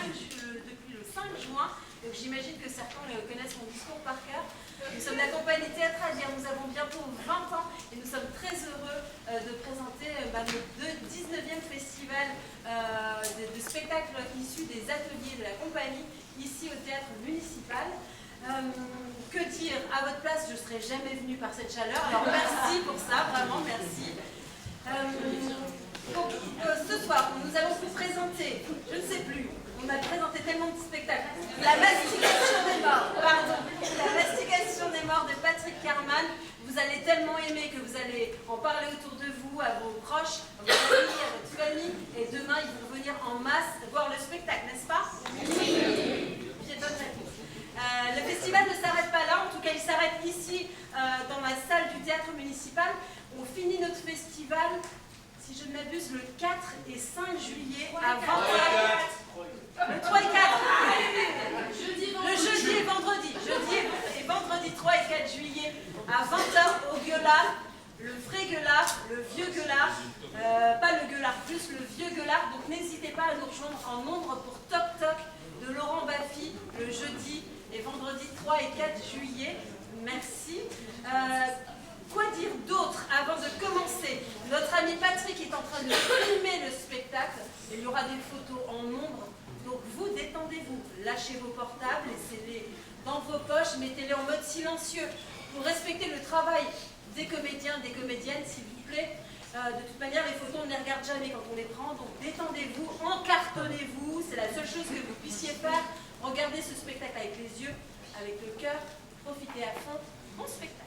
depuis le 5 juin. Donc j'imagine que certains connaissent mon discours par cœur. Nous sommes la compagnie Théâtre Adir, nous avons bientôt 20 ans et nous sommes très heureux de présenter le 19e festival de spectacles issus des ateliers de la compagnie ici au Théâtre Municipal. Que dire, à votre place, je ne serais jamais venue par cette chaleur, alors merci pour ça, vraiment merci. Donc, ce soir, nous allons vous présenter, je ne sais plus, on a présenté tellement de spectacles, la mastication des morts, pardon, la mastication des morts de Patrick Carman. Vous allez tellement aimer que vous allez en parler autour de vous, à vos proches, à vos amis, à votre famille, et demain ils vont venir en masse voir le spectacle, n'est-ce pas? Oui. Le festival ne s'arrête pas là, en tout cas il s'arrête ici dans la salle du théâtre municipal. On finit notre festival, si je ne m'abuse, le 4 et 5 juillet à 20h. Le 3 et 4. Le jeudi et vendredi. Jeudi et vendredi 3 et 4 juillet à 20h au Gueulard. Le vrai Gueulard, le vieux Gueulard, pas le Gueulard plus, le vieux Gueulard. Donc n'hésitez pas à nous rejoindre en nombre pour Toc Toc de Laurent Baffy le jeudi et vendredi 3 et 4 juillet. Merci. Quoi dire d'autre avant de commencer? Notre ami Patrick est en train de filmer le spectacle. Il y aura des photos en nombre. Donc vous, détendez-vous. Lâchez vos portables, laissez-les dans vos poches, mettez-les en mode silencieux pour respecter le travail des comédiens, des comédiennes, s'il vous plaît. De toute manière, les photos, on ne les regarde jamais quand on les prend. Donc détendez-vous, encartonnez-vous. C'est la seule chose que vous puissiez faire. Regardez ce spectacle avec les yeux, avec le cœur. Profitez à fond. Bon spectacle.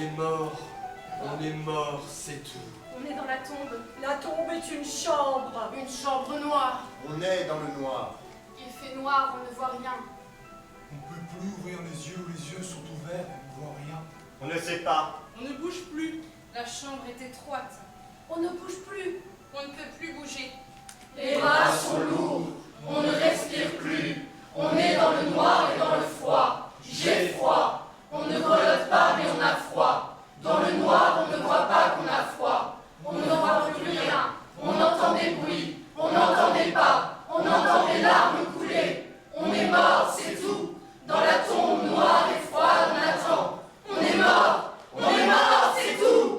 On est mort, c'est tout. On est dans la tombe. La tombe est une chambre. Une chambre noire. On est dans le noir. Il fait noir, on ne voit rien. On ne peut plus ouvrir les yeux sont ouverts, on ne voit rien. On ne sait pas. On ne bouge plus. La chambre est étroite. On ne bouge plus. On ne peut plus bouger. Les bras sont lourds, on ne respire plus, on est dans le noir et dans le froid. J'ai froid, on ne grelotte pas mais on a froid. Dans le noir, on ne voit pas qu'on a froid. On ne voit plus rien, on entend des bruits, on n'entend des pas, on entend des larmes couler. On est mort, c'est tout. Dans la tombe noire et froide, on attend. On est mort, c'est tout.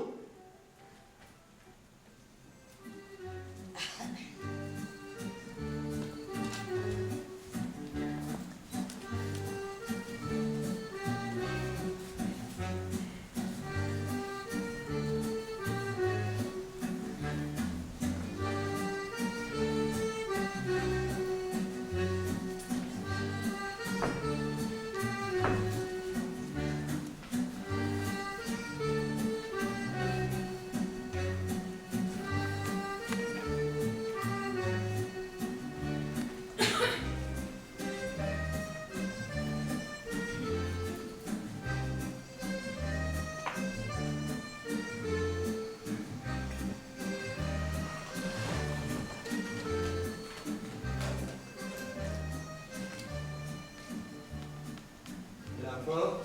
La mort,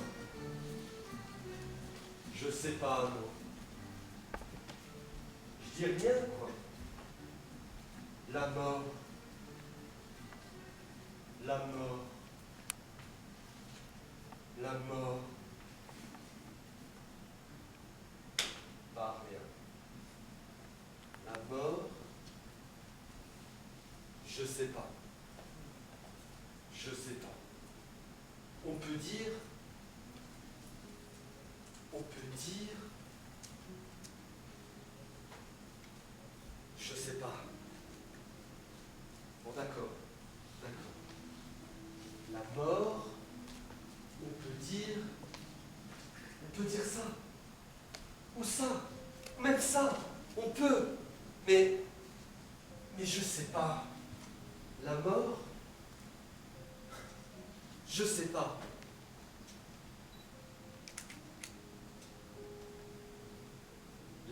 je sais pas, non. Je dis rien, quoi. La mort. La mort. La mort. Pas rien. La mort, je sais pas. Je sais pas. On peut dire, je sais pas. Bon, d'accord. La mort, on peut dire ça. Ou ça, même ça, on peut. Mais je sais pas. La mort, je sais pas.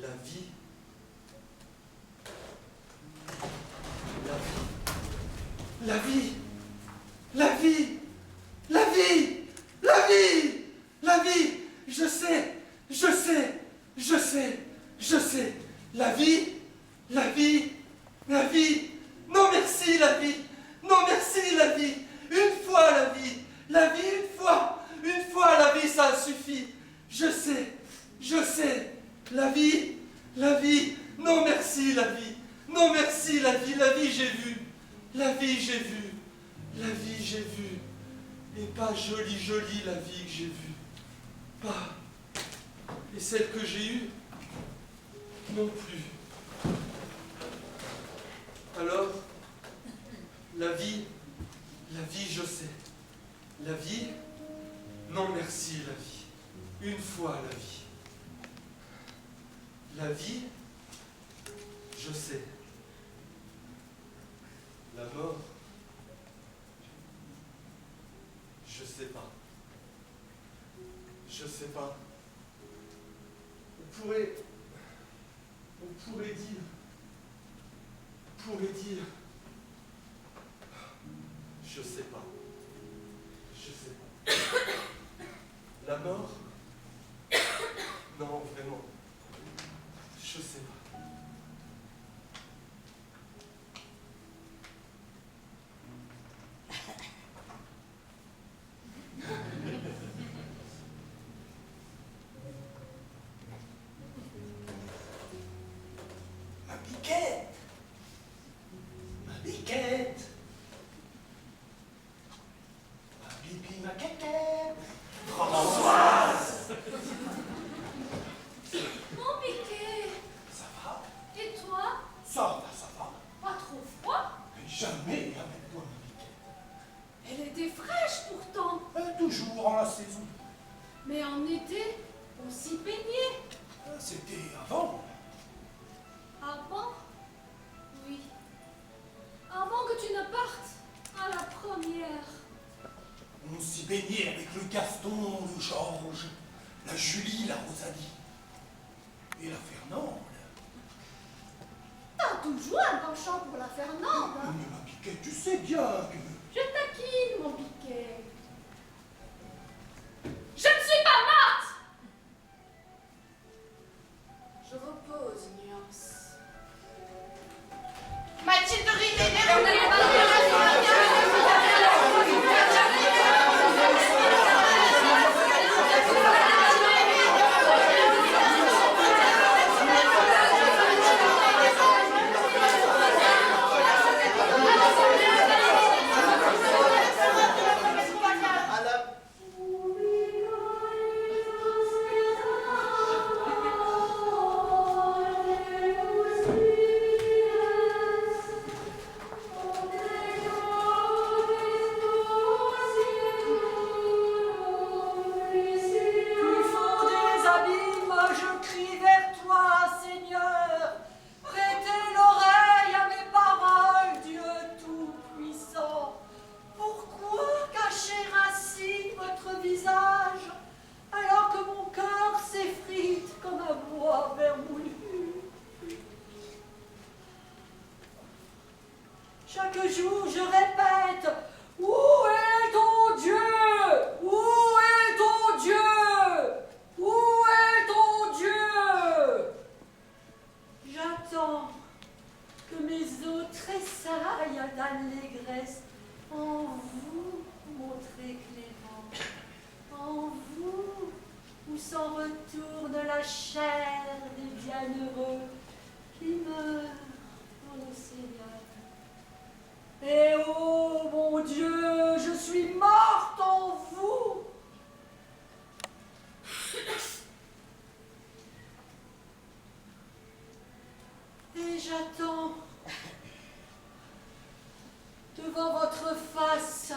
La vie. La vie. La vie. La vie. La vie. La vie. Je sais. Je sais. Je sais. Je sais. La vie. La vie. La vie. Non merci la vie. Non merci la vie. Une fois la vie. La vie une fois. Une fois la vie ça suffit. Je sais. Je sais. La vie. La vie. Non merci la vie. Non merci la vie. La vie j'ai vu. La vie j'ai vu. La vie j'ai vu. Et pas jolie jolie la vie que j'ai vue. Pas. Et celle que j'ai eue. Non plus. Alors, la vie je sais. La vie, non merci la vie. Une fois la vie. La vie, je sais. La mort, je sais pas. Je sais pas. On pourrait dire, je sais pas. Je sais pas. La mort, non, vraiment, je sais pas. Ma piquette. Ma piquette. Ma pipi, ma quéquette. Françoise. Mon Piquet. Ça va? Et toi? Ça va, ça va. Pas trop froid? Mais jamais avec toi, ma piquette. Elle était fraîche pourtant. Toujours en la saison. Mais en été, On s'y baignait. C'était avant. Avant? Oui. Avant que tu ne partes à la première. On s'y baignait avec le Gaston, le Georges, la Julie, la Rosalie. Et la Fernande. T'as toujours un penchant pour la Fernande. Mais ma Piquette, tu sais bien que... Je taquine, mon Piquet. Je ne suis pas morte. Je repose, nuance. Mathilde Ridley, À la... Du fond des abîmes, je crie vers toi, Seigneur. Prêtez l'oreille à mes paroles, Dieu Tout-Puissant. Pourquoi cacher ainsi votre visage, alors que mon cœur s'effrite comme un bois vermoulu? Chaque jour, je répète, où est ton Dieu? Où est ton Dieu? Où est ton Dieu? J'attends que mes os tressaillent d'allégresse en vous, mon très clément, en vous, où s'en retourne la chair des bienheureux qui meurent dans l'océan. Et oh mon Dieu, je suis morte en vous. Et j'attends devant votre face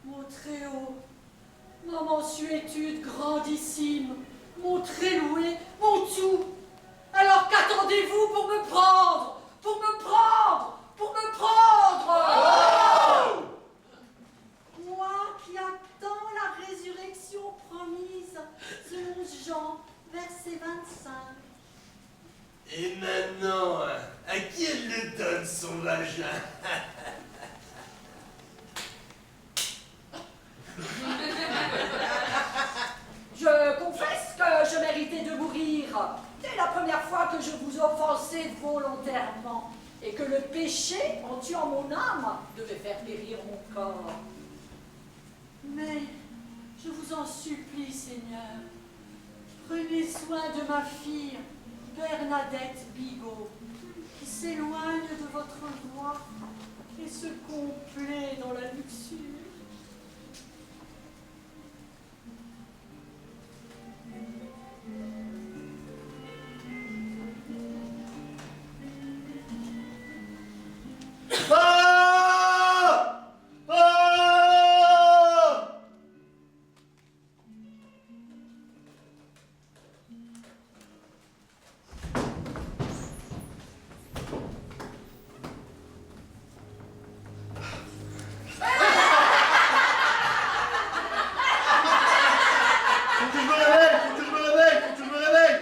mon très haut, ma mansuétude grandissime, mon très loué, mon tout. Alors qu'attendez-vous pour me prendre? Pour me prendre? Pour me prendre? Moi qui attends la résurrection promise selon Jean, verset 25. Et maintenant, à qui elle le donne son vagin? Je confesse que je méritais de mourir. C'est la première fois que je vous offensais volontairement et que le péché, en tuant mon âme, devait faire périr mon corps. Mais je vous en supplie, Seigneur, prenez soin de ma fille, Bernadette Bigot, qui s'éloigne de votre voix et se complaît dans la luxure. Ah! Ah! Faut que je me réveille, faut que je me réveille, faut que je me réveille.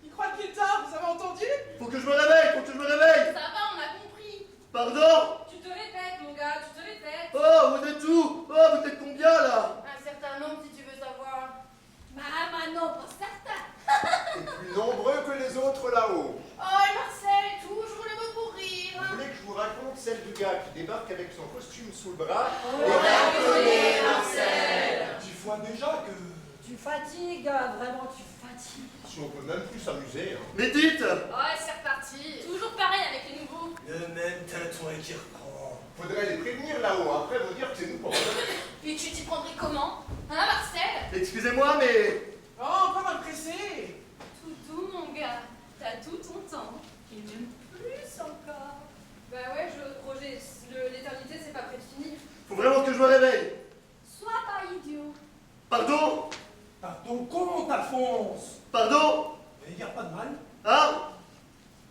Il croit qu'il est tard, vous avez entendu? Faut que je me réveille, faut que je me réveille. Ça va, on a compris. Pardon? Tu te répètes, mon gars, tu te répètes. Oh, vous êtes où? Oh, vous êtes combien là? Un certain nombre, si tu veux savoir. Un nombre certain. Et plus nombreux que les autres là-haut. Oh, et Marcel, toujours le mot pour rire. Vous voulez que je vous raconte celle du gars qui débarque avec son costume sous le bras? Tu vois déjà que... Tu fatigues, vraiment tu fatigues. Si on peut même plus s'amuser. Hein. Mais dites! Ouais, c'est reparti. Toujours pareil avec les nouveaux. Le même tintouin qui reprend. Faudrait les prévenir là-haut, après vont dire que c'est nous pour Puis tu t'y prendrais comment? Hein, Marcel? Excusez-moi, mais... Oh, pas mal pressé. Tout doux, mon gars. T'as tout ton temps. Et même plus encore. Bah ouais, Roger, l'éternité réveille. Sois pas idiot. Pardon? Par ton compte, Alphonse. Pardon? Il n'y a pas de mal. Hein?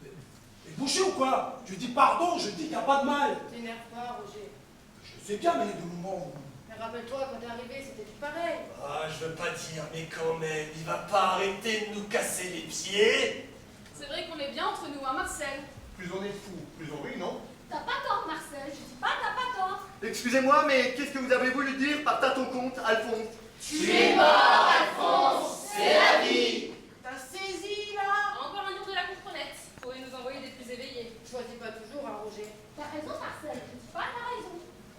T'es bouché ou quoi? Je dis pardon, je dis qu'il n'y a pas de mal. T'énerve pas, Roger. Je sais bien, mais il y a des moments où... Mais rappelle-toi, quand t'es arrivé, c'était tout pareil. Ah, je veux pas dire, mais quand même, il va pas arrêter de nous casser les pieds. C'est vrai qu'on est bien entre nous, hein, Marcel? Plus on est fou, plus on rit, non? T'as pas tort, Marcel. Je dis pas t'as pas tort. Excusez-moi, mais qu'est-ce que vous avez voulu dire par t'as ton compte, Alphonse? Tu es mort, Alphonse. C'est la vie. T'as saisi, là? Encore un jour de la comprenette. Faudrait nous envoyer des plus éveillés. Choisis pas toujours, hein, Roger. T'as raison, Marcel. Je dis pas t'as raison.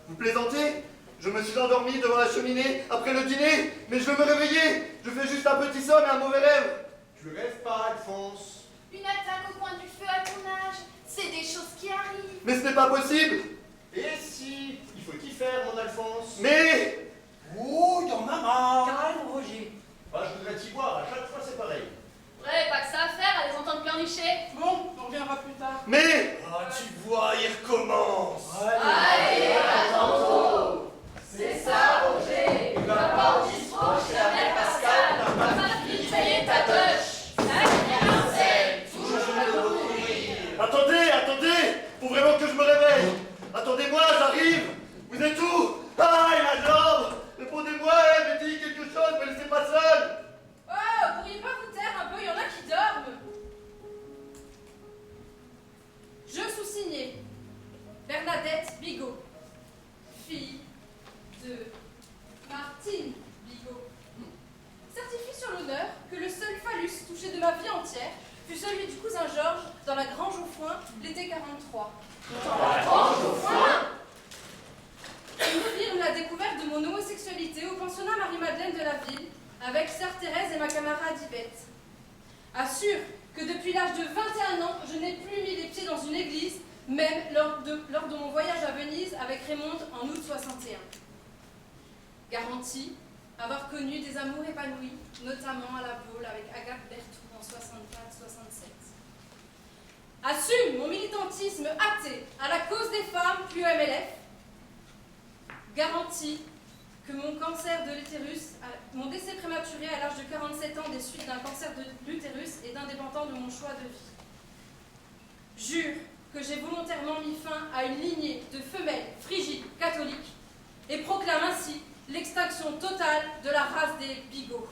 Vous plaisantez? Je me suis endormi devant la cheminée après le dîner, mais je veux me réveiller. Je fais juste un petit somme et un mauvais rêve. Tu rêves pas, Alphonse. Une attaque au coin du feu à ton âge, c'est des choses qui arrivent. Mais ce n'est pas possible. Et si? Il faut y faire, mon Alphonse. Mais... Oh, il y en a marre. Calme, Roger. Bah, je voudrais t'y voir, à chaque fois c'est pareil. Ouais, pas que ça à faire, à les entendre pleurnicher. Bon, on reviendra plus tard. Mais... Ah, tu vois, il recommence. Allez, à tantôt. C'est ça, Roger. Va pas au discours chez la mère Pascal. Va payer ta touche. Marcel, toujours le courir. Attendez, faut vraiment que je me réveille. Attendez-moi, j'arrive. Vous êtes où? Ah, la jambe. Répondez-moi, mais dis quelque chose, me laissez pas seul. Oh, vous pourriez pas vous taire un peu, il y en a qui dorment. Je sous-signais Bernadette Bigot, fille de Martine Bigot. Certifie sur l'honneur que le seul phallus touché de ma vie entière fut celui du cousin Georges dans la Grange au Foin l'été 43. Confirme la découverte de mon homosexualité au pensionnat Marie-Madeleine de la ville avec sœur Thérèse et ma camarade Yvette. Assure que depuis l'âge de 21 ans, je n'ai plus mis les pieds dans une église, même lors de mon voyage à Venise avec Raymond en août 61. Garantie avoir connu des amours épanouis, notamment à la Baule avec Agathe Berthoud en 64-67. Assume mon militantisme athée à la cause des femmes, puis au MLF. Garantie que mon cancer de l'utérus, mon décès prématuré à l'âge de 47 ans des suites d'un cancer de l'utérus est indépendant de mon choix de vie. Jure que j'ai volontairement mis fin à une lignée de femelles frigides catholiques et proclame ainsi l'extinction totale de la race des Bigots.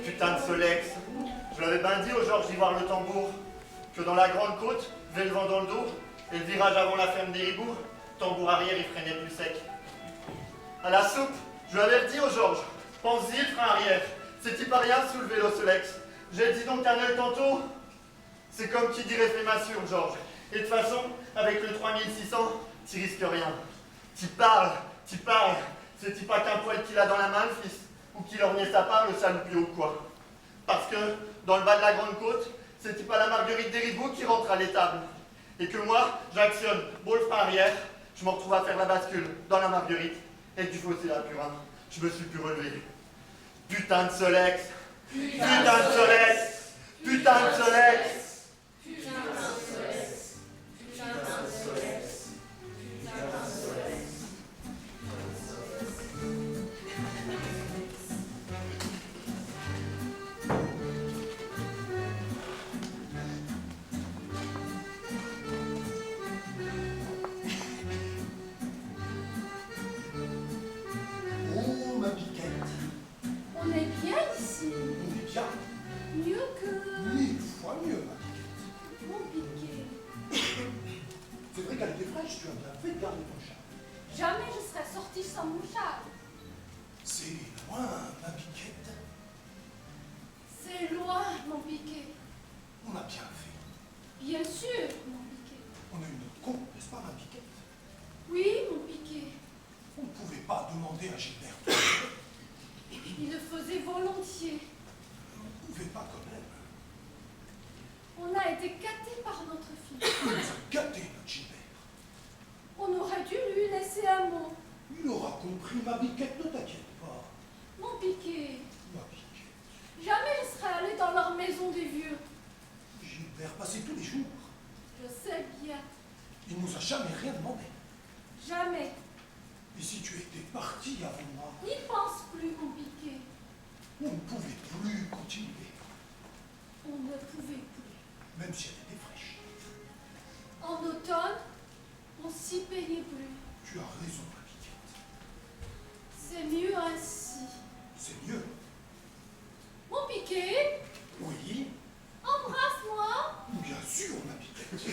Putain de Solex. Je l'avais bien dit au Georges d'Ivoire le tambour, que dans la grande côte, j'ai le vent dans le dos, et le virage avant la ferme des Ribourgs, tambour arrière, il freinait plus sec. À la soupe, je lui avais dit au Georges, pense-y le frein arrière, c'est-il pas rien sous le vélo Solex. J'ai dit donc un œil tantôt, c'est comme qui dirait fais ma sûre, Georges. Et de toute façon, avec le 3600, tu risques rien. Tu parles, c'est-tu pas qu'un poil qu'il a dans la main, le fils, ou qu'il ornait sa part, le saloupio ou quoi. Parce que, dans le bas de la grande côte, c'est-tu pas la Marguerite des Ribourgs qui rentre à l'étable. Et que moi, j'actionne, beau le frein arrière, je me retrouve à faire la bascule dans la Marguerite, et du fossé à Purin, je me suis plus relevé. Putain de Solex, putain de Solex, putain de Solex. Putain de Solex. On est bien ici. On est bien. Mieux que 1000 fois mieux, ma Piquette. mon piquet. C'est vrai qu'elle était fraîche, tu as bien fait de garder ton chat. Jamais je serais sortie sans mon châle. C'est loin, ma Piquette. C'est loin, mon piquet. On a bien fait. Bien sûr, mon piquet. On a eu notre compte, n'est-ce pas, ma Piquette? Oui, mon piquet. On ne pouvait pas demander à Gilbert. Il le faisait volontiers. On ne pouvait pas quand même. On a été gâtés par notre fille. Il nous a gâté, notre Gilbert. On aurait dû lui laisser un mot. Il aura compris, ma Piquette, ne t'inquiète pas. Mon piquet. Ma Piquette. Jamais je serais allée dans leur maison des vieux. Gilbert passait tous les jours. Je sais bien. Il nous a jamais rien demandé. Jamais. Et si tu étais parti avant moi, N'y pense plus, mon piquet. on ne pouvait plus continuer, On ne pouvait plus. même si elle était fraîche. En automne, on s'y peignait plus. Tu as raison, ma Piquette. C'est mieux ainsi. C'est mieux. Mon piquet, Oui, embrasse-moi. bien sûr, ma Piquette.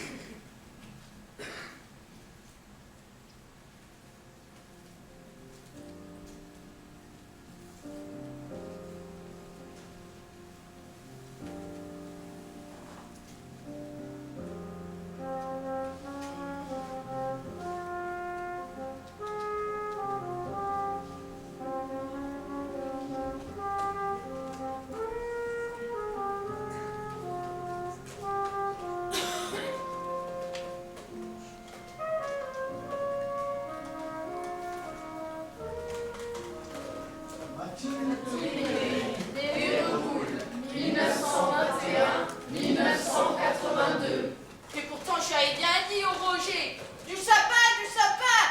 Et pourtant, j'avais bien dit au Roger. Du sapin, du sapin.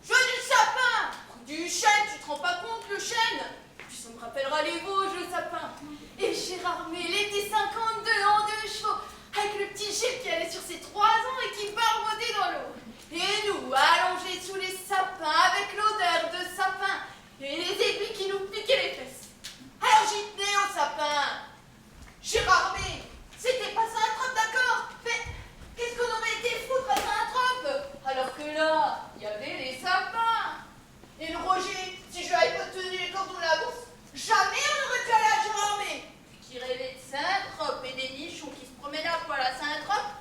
Je veux du sapin. Du chêne, tu te rends pas compte, le chêne? Puis ça me rappellera les Vosges, le sapin. Et Gérard Mé, était 52 ans de chevaux, avec le petit Gilles qui allait sur ses 3 ans et qui barbautait dans l'eau. Et nous, allongés sous les sapins, avec l'odeur de sapin, et les aiguilles qui nous piquaient les fesses. Alors j'y tenais au sapin. Gérard Mé, c'était pas Saint-Trope, d'accord? Mais qu'est-ce qu'on aurait été foutre à Saint-Trope? Alors que là, il y avait les sapins. Et le Roger, si je n'avais pas tenu les cordons de la bourse, jamais on n'aurait pu aller à Gérard Mé. Qui rêvait de Saint-Trope et des nichons qui se promenaient à poil à Saint-Trope.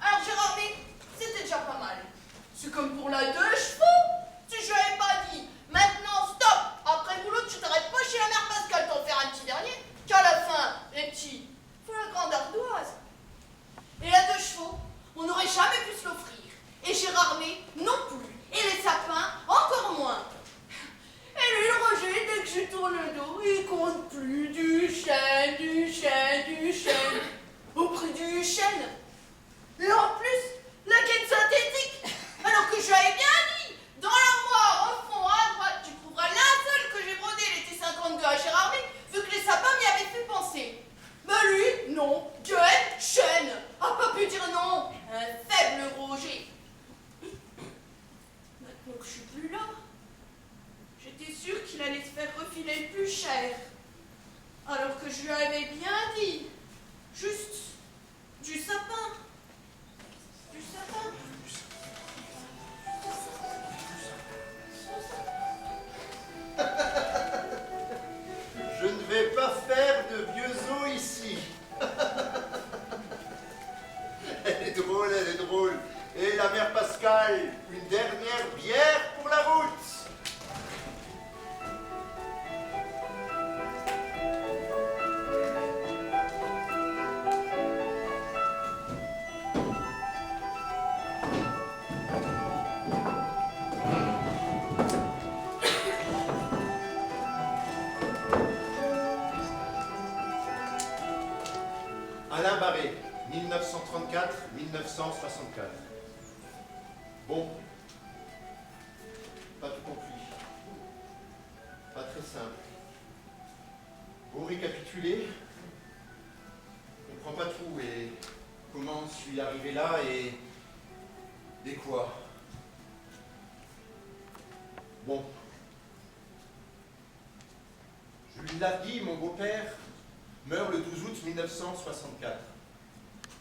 Alors Gérard Mé, c'était déjà pas mal. C'est comme pour la 2 chevaux. Si je n'avais pas dit, maintenant stop, après boulot, tu t'arrêtes pas chez la mère Pascal t'en faire un petit dernier, qu'à la fin, les petits, faut la grande ardoise. Et la 2 chevaux, on n'aurait jamais pu se l'offrir. Et Gérard Mé, non plus. Et les sapins, encore moins. Et lui, le Roger, dès que je lui tourne le dos, il compte plus du chêne, du chêne, du chêne. Au prix du chêne. Et en plus, la gaine synthétique. Alors que j'avais bien dit, dans l'armoire, au fond, à droite, tu trouveras linceul que j'ai brodé l'été 52 à Gérard Mé, vu que les sapins m'y avaient fait penser. Mais lui, non, gaine, chêne, a pas pu dire non. Un faible Roger. Maintenant que je suis plus là, j'étais sûre qu'il allait se faire refiler plus cher. Alors que je lui avais bien dit, juste du sapin. Du sapin. Je ne vais pas faire de vieux os ici. Elle est drôle, elle est drôle. Et la mère Pascal, une dernière bière pour la route. Alain Barré, 1934-1964. Bon, pas tout compris, pas très simple. Au récapituler, on ne comprend pas tout et comment je suis arrivé là et quoi. Gilles Larguy, mon beau-père, meurt le 12 août 1964.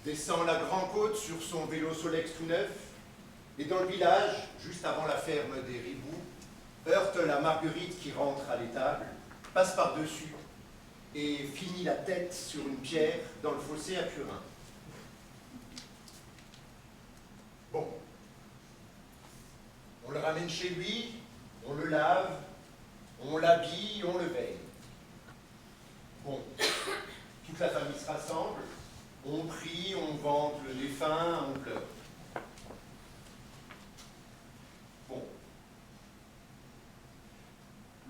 Descend la Grande Côte sur son vélo Solex tout neuf, et dans le village, juste avant la ferme des Riboux, heurte la Marguerite qui rentre à l'étable, passe par-dessus et finit la tête sur une pierre dans le fossé à Purin. Bon. On le ramène chez lui, on le lave, on l'habille, on le veille. Bon. Toute la famille se rassemble, on prie, on vante le défunt, on pleure. Bon.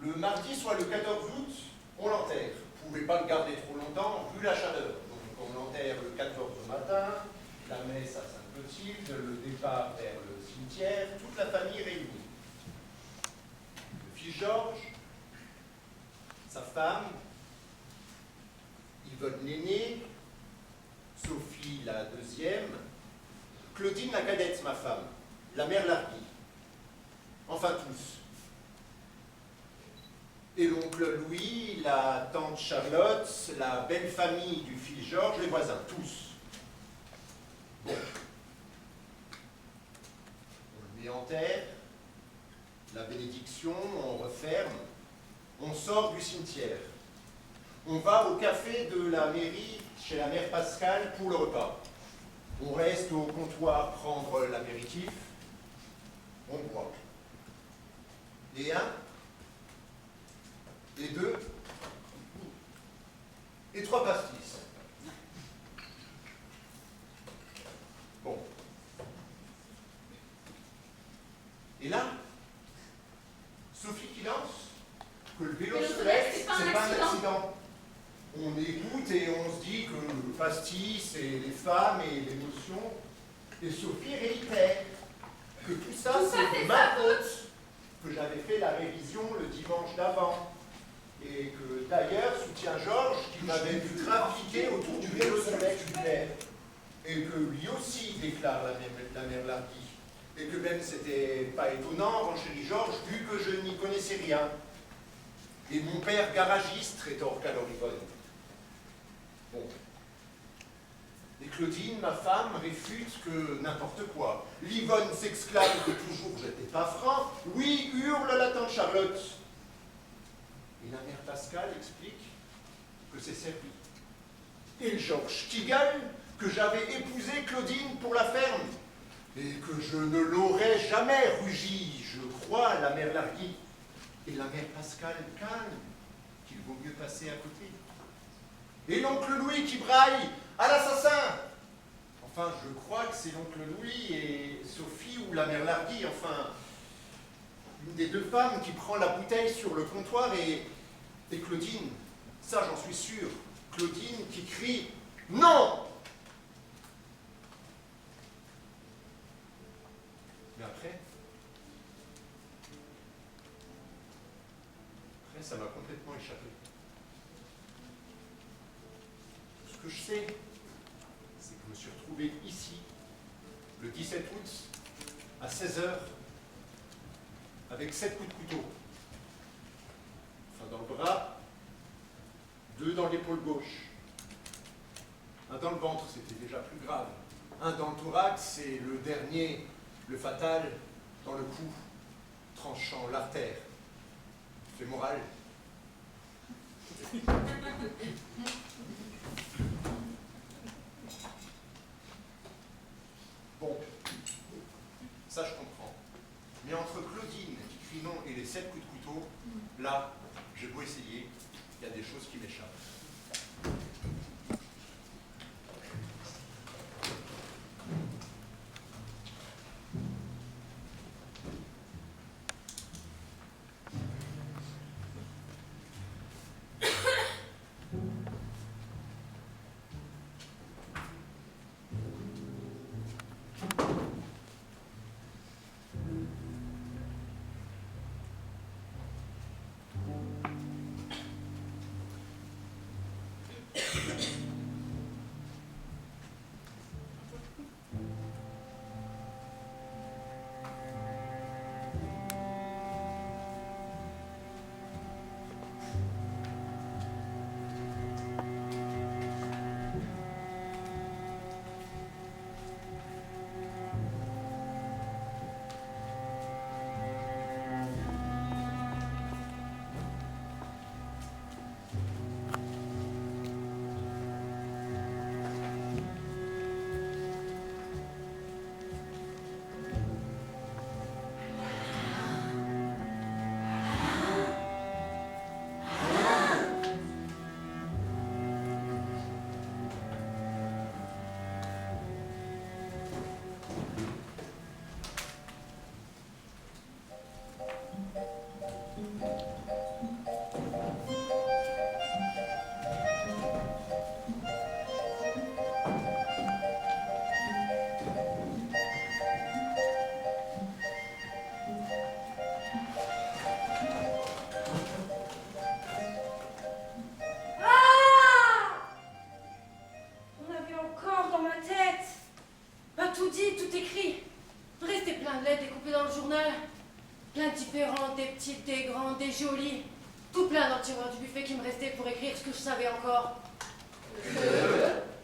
Le mardi, soit le 14 août, on l'enterre. Vous ne pouvez pas le garder trop longtemps, vu la chaleur. Donc on l'enterre le 14 au matin, la messe à Sainte-Clotilde, le départ vers le cimetière, toute la famille réunie. Le fils Georges, sa femme, Yvonne l'aînée, Sophie la deuxième, Claudine la cadette, ma femme, la mère Larguy. Enfin tous. Et l'oncle Louis, la tante Charlotte, la belle famille du fils Georges, les voisins, tous. Bon. On le met en terre, la bénédiction, on referme, on sort du cimetière. On va au café de la mairie chez la mère Pascale pour le repas. On reste au comptoir prendre l'apéritif, on boit. Et un, et deux, et trois pastis. Bon. Et là, Sophie qui lance que le vélo Solex, c'est pas un accident. On écoute et on se dit que le pastis, c'est les femmes et l'émotion. Et Sophie réitère que tout ça, c'est de ma faute, que j'avais fait la révision le dimanche d'avant. Et que d'ailleurs soutient Georges qui m'avait vu trafiquer autour du vélo Solex du père. Et que lui aussi déclare la mère Larguy. Et que même c'était pas étonnant, renchérit Georges, vu que je n'y connaissais rien. Et mon père garagiste, rétorque alors Yvonne. Bon. Et Claudine, ma femme, réfute que n'importe quoi. L'Yvonne s'exclame que toujours j'étais pas franc. Oui, hurle la tante Charlotte. Et la mère Pascale explique que c'est servi. Et le Georges qui gueule que j'avais épousé Claudine pour la ferme. Et que je ne l'aurais jamais rugi, je crois, la mère Larguy. Et la mère Pascale calme, qu'il vaut mieux passer à côté. Et l'oncle Louis qui braille à l'assassin. Enfin, je crois que c'est l'oncle Louis et Sophie ou la mère Larguy, enfin, une des deux femmes qui prend la bouteille sur le comptoir et Claudine, ça j'en suis sûr, Claudine qui crie « Non !» Mais après, ça m'a complètement échappé. Tout ce que je sais, c'est que je me suis retrouvé ici, le 17 août, à 16 h, avec 7 coups de couteau. Un dans le bras, 2 dans l'épaule gauche. Un dans le ventre, c'était déjà plus grave. Un dans le thorax et le dernier, le fatal, dans le cou, tranchant l'artère fémorale. Bon, ça je comprends. Mais entre Claudine qui crie non et les 7 coups de couteau, là, j'ai beau essayer, il y a des choses qui m'échappent. petites, des grandes, des jolies. Tout plein dans le tiroir du buffet qui me restait pour écrire ce que je savais encore.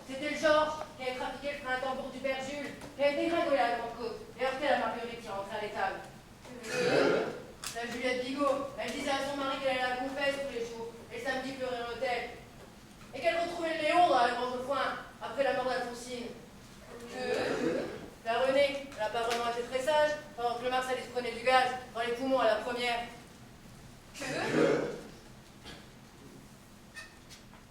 C'était le Georges qui avait trafiqué le printemps du Père Jules, qui avait dégringolé à la Grande Côte et heurté la Marguerite qui rentrait à l'étable. La Juliette Bigot, elle disait à son mari qu'elle allait à la confesse tous les jours, et le samedi pleurait en hôtel. Et qu'elle retrouvait le Léon dans la grange au foin, après la mort d'Alfonsine. La Renée, elle n'a pas vraiment été très sage, pendant que le Marcel se prenait du gaz dans les poumons à la première.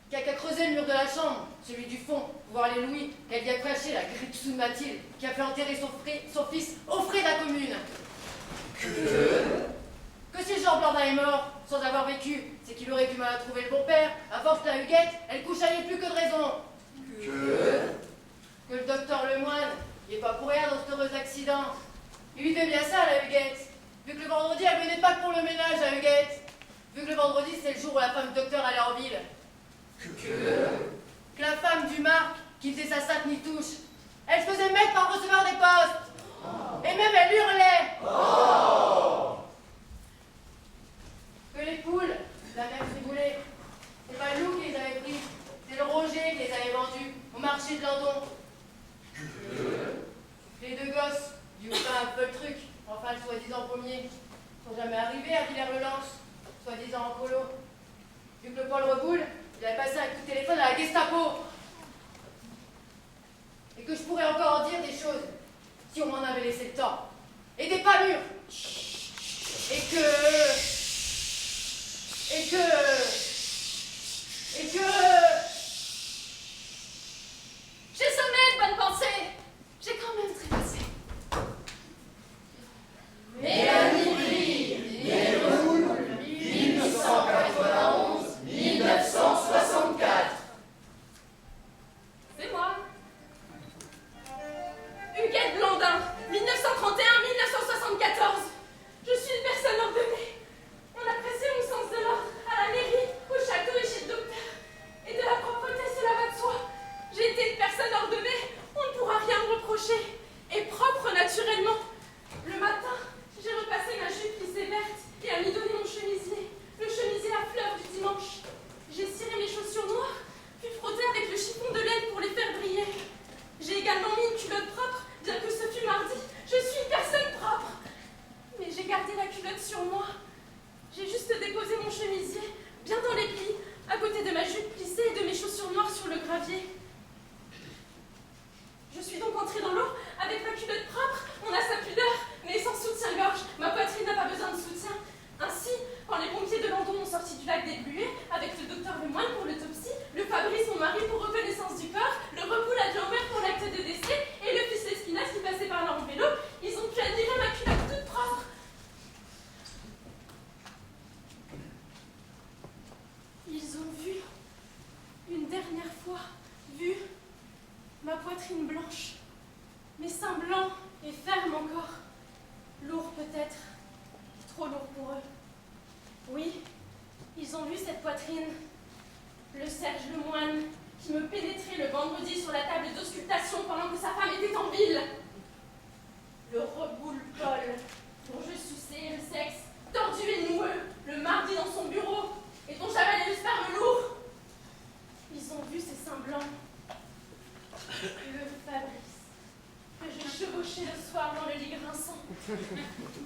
Qui a qu'à creuser le mur de la chambre, celui du fond, pour voir les louis qu'elle y a crachés, la grippe sous Mathilde, qui a fait enterrer son fils aux frais de la commune. Que si Jean Blandin est mort, sans avoir vécu, c'est qu'il aurait du mal à trouver le bon père, à force que la Huguette, elle couchaillait plus que de raison. Que le docteur Lemoine, il n'est pas pour rien dans cet heureux accident. Il lui fait bien ça, la Huguette. Vu que le vendredi, elle venait pas que pour le ménage, la Huguette. Vu que le vendredi, c'est le jour où la femme du docteur allait en ville. Que la femme du Marc, qui faisait sa sainte nitouche, elle se faisait mettre par recevoir des postes. Et même elle hurlait. Que les poules, la mère Friboulée, c'est pas le loup qui les avait prises, c'est le Roger qui les avait vendues au marché de Landon. Les deux gosses, du pain un peu le truc, enfin le soi-disant pommier, sont jamais arrivés à Villers-le-Lans, soi-disant en colo. Vu que le Paul Reboul, il a passé un coup de téléphone à la Gestapo. Et que je pourrais encore en dire des choses, si on m'en avait laissé le temps. Et des pas mûrs. Et que... J'ai sommeil de bonne pensée. J'ai quand même trépassé. Mélanie Brie, née Roule, 1891-1964. C'est moi. Huguette Blandin, 1931-1974. Je suis une personne ordonnée. On a pressé mon sens de l'ordre à la mairie, au château et chez le docteur. Et de la propreté, cela va de soi. J'ai été une personne ordonnée, on ne pourra rien me reprocher. Et propre naturellement. Le matin, j'ai repassé ma jupe lissée verte et à m'y donner mon chemisier. Le chemisier à fleurs du dimanche. J'ai ciré mes chaussures noires, puis frotté avec le chiffon de laine pour les faire briller. J'ai également mis une culotte propre, bien que ce fût mardi. Je suis une personne propre. Mais j'ai gardé la culotte sur moi. J'ai juste déposé mon chemisier, bien dans les plis, à côté de ma jupe plissée et de mes chaussures noires sur le gravier. Je suis donc entrée dans l'eau avec ma culotte propre, on a sa pudeur, mais sans soutien-gorge. Ma poitrine n'a pas besoin de soutien. Ainsi, quand les pompiers de Landon m'ont sorti du lac des Bluets, avec le docteur Lemoine pour l'autopsie, le Fabrice, mon mari, pour reconnaissance du corps, le Reboul à Omer pour l'acte de décès, et le fils Lespinasse qui passait par là en vélo, ils ont pu admirer ma culotte toute propre. Ils ont vu, une dernière fois, vu ma poitrine blanche, mes seins blancs et fermes encore, lourds peut-être, trop lourds pour eux. Oui, ils ont vu cette poitrine, le Serge Lemoine qui me pénétrait le vendredi sur la table d'auscultation pendant que sa femme était en ville. Le Reboul Paul, dont je suçais le sexe, tordu et noueux, le mardi dans son bureau, et dont j'avalais le sperme lourd. Ils ont vu ces seins blancs. Le Fabrice, que je chevauchais le soir dans le lit grinçant.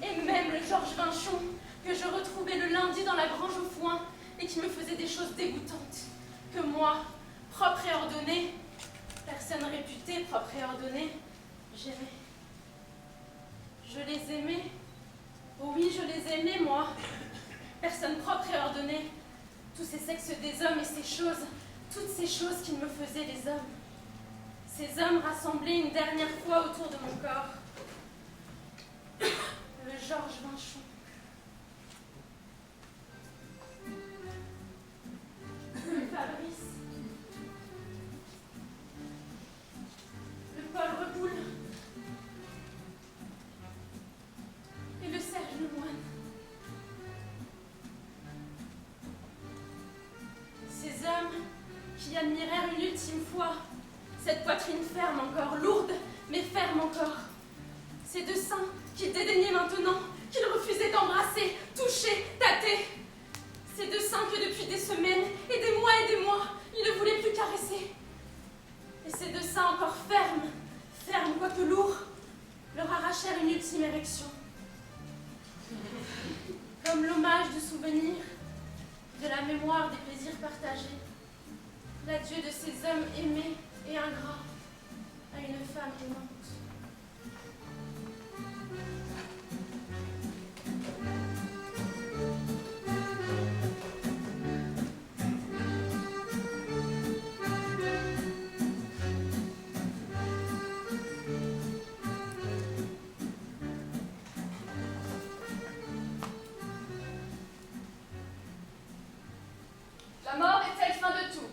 Et même le Georges Vinchon, que je retrouvais le lundi dans la grange au foin, et qui me faisait des choses dégoûtantes. Que moi, propre et ordonnée, personne réputée, propre et ordonnée, j'aimais. Je les aimais. Oh oui, je les aimais, moi. Personne propre et ordonnée. Tous ces sexes des hommes et ces choses, toutes ces choses qui me faisaient les hommes. Ces hommes rassemblés une dernière fois autour de mon corps. Le Georges Vinchon. Le Fabrice. Le Paul Reboul. Et le Serge Lemoine. Ces hommes qui admirèrent une ultime fois cette poitrine ferme encore, lourde, mais ferme encore. Ces deux seins qui dédaignaient maintenant, qu'il refusait d'embrasser, toucher, tâter. Ces deux seins que depuis des semaines et des mois, il ne voulait plus caresser. Et ces deux seins encore fermes, quoique lourds, leur arrachèrent une ultime érection. Comme l'hommage du souvenir, de la mémoire des plaisirs partagés, l'adieu de ces hommes aimés et ingrats à une femme aimante. La mort est-elle fin de tout?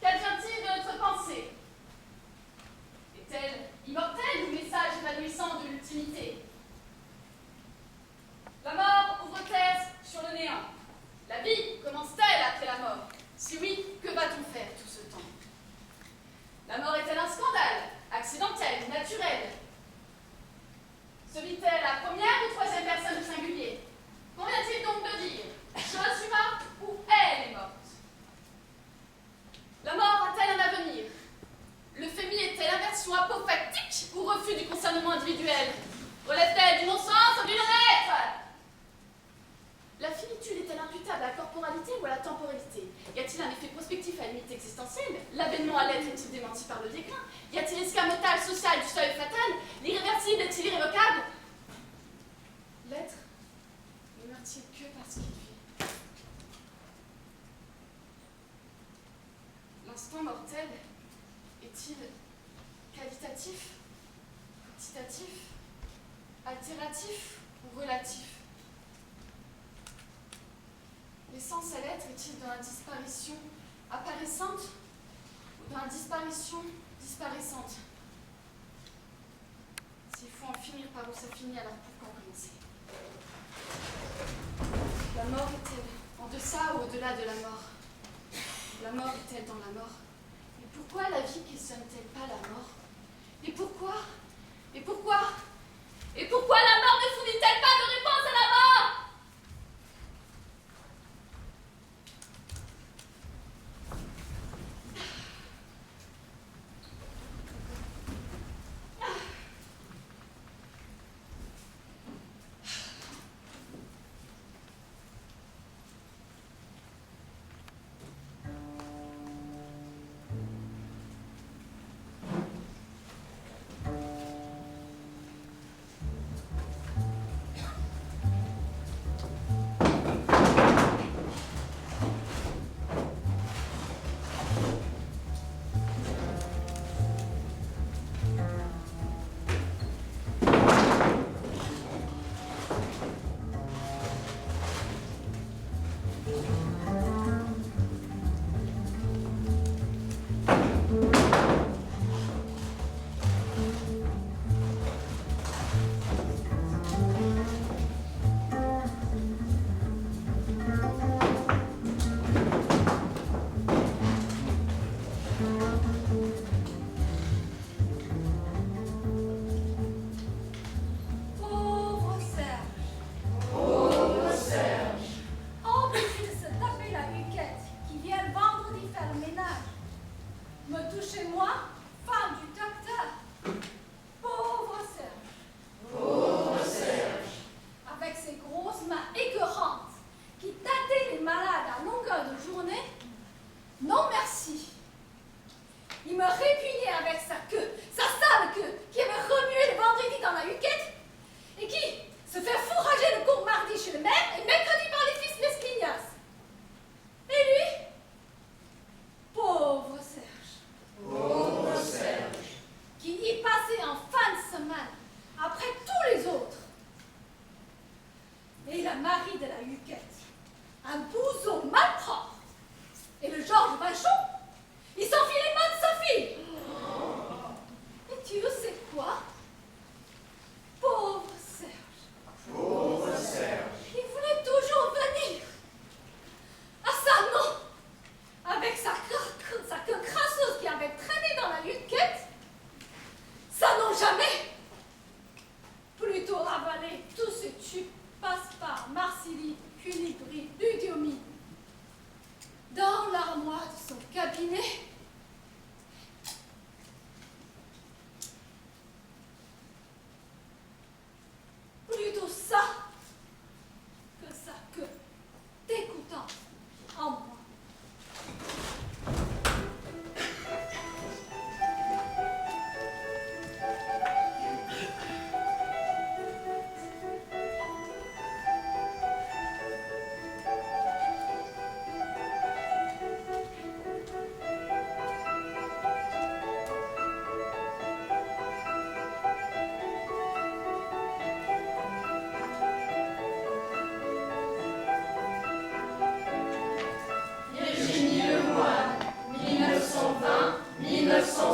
Qu'advient-il de notre pensée? Est-elle immortelle ou message évanouissant de l'ultimité? La mort ouvre-t-elle sur le néant? La vie commence-t-elle après la mort? Si oui, que va-t-on faire tout ce temps? La mort est-elle un scandale, accidentel, naturel? Se vit-elle à première ou troisième personne au singulier? Convient-il donc de dire chose humaine ou elle est morte? La mort a-t-elle un avenir? L'euphémie est-elle inversion apophatique ou refus du concernement individuel? Relève-t-elle du non-sens ou du non-être? La finitude est-elle imputable à la corporalité ou à la temporalité? Y a-t-il un effet prospectif à la limite existentielle? L'avènement à l'être est-il démenti par le déclin? Y a-t-il escamotage social du seuil fatal? L'irréversible est-il irrévocable? L'être ne meurt-il que parce qu'il vit? L'instant mortel est-il qualitatif, quantitatif, altératif ou relatif? L'essence à l'être est-il dans la disparition apparaissante ou dans la disparition disparaissante? S'il faut en finir par où ça finit, alors pourquoi commencer? La mort est-elle en deçà ou au-delà de la mort? La mort est-elle dans la mort? Et pourquoi la vie questionne-t-elle pas la mort? Et pourquoi la mort ne fournit-elle pas de réponse à la mort?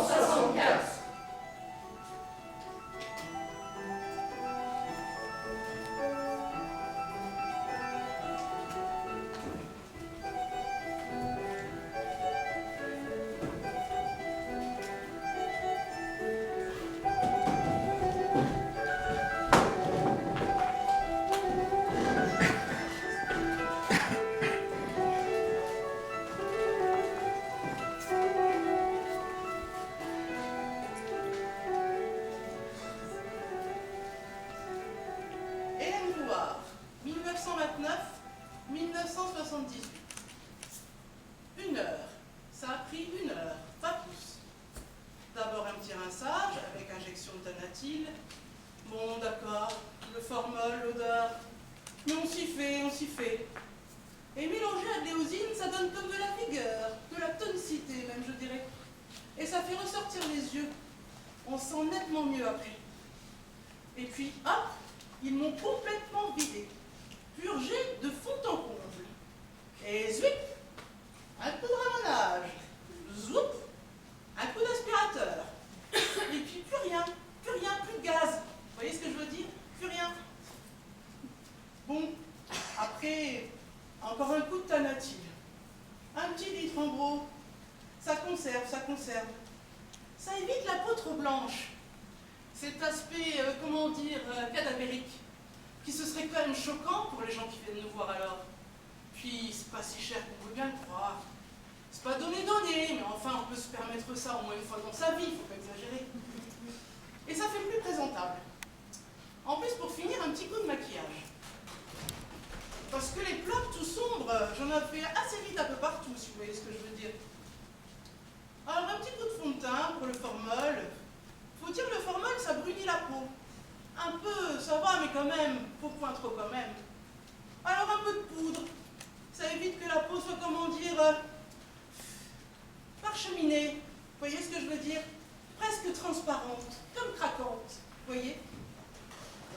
1964. Hélène Gouard, 1929-1978. 1 heure. Ça a pris 1 heure, pas plus. D'abord un petit rinçage avec injection de Tanatil. Bon, d'accord, le formol, l'odeur. Mais on s'y fait, on s'y fait. Et mélangé à de l'éosine, ça donne comme de la vigueur, de la tonicité même, je dirais. Et ça fait ressortir les yeux. On sent nettement mieux après. Et puis, hop, ils m'ont complètement vidé, purgé de fond en comble. Et zouip, un coup de ramonage, zoup, un coup d'aspirateur. Et puis plus rien, plus de gaz. Vous voyez ce que je veux dire? Plus rien. Bon, après, encore un coup de Tanatil. Un petit litre en gros. Ça conserve, ça conserve. Ça évite la peau trop blanche. Cet aspect, comment dire, cadavérique, qui ce serait quand même choquant pour les gens qui viennent nous voir alors. Puis, c'est pas si cher qu'on veut bien le croire. C'est pas donné, mais enfin, on peut se permettre ça au moins une fois dans sa vie, faut pas exagérer. Et ça fait plus présentable. En plus, pour finir, un petit coup de maquillage. Parce que les plaques tout sombres, j'en ai fait assez vite un peu partout, si vous voyez ce que je veux dire. Alors, un petit coup de fond de teint pour le formol. Faut dire que le formol, ça brunit la peau. Un peu, ça va, mais quand même, faut point trop quand même. Alors un peu de poudre, ça évite que la peau soit, comment dire, parcheminée. Vous voyez ce que je veux dire? Presque transparente, comme craquante, vous voyez?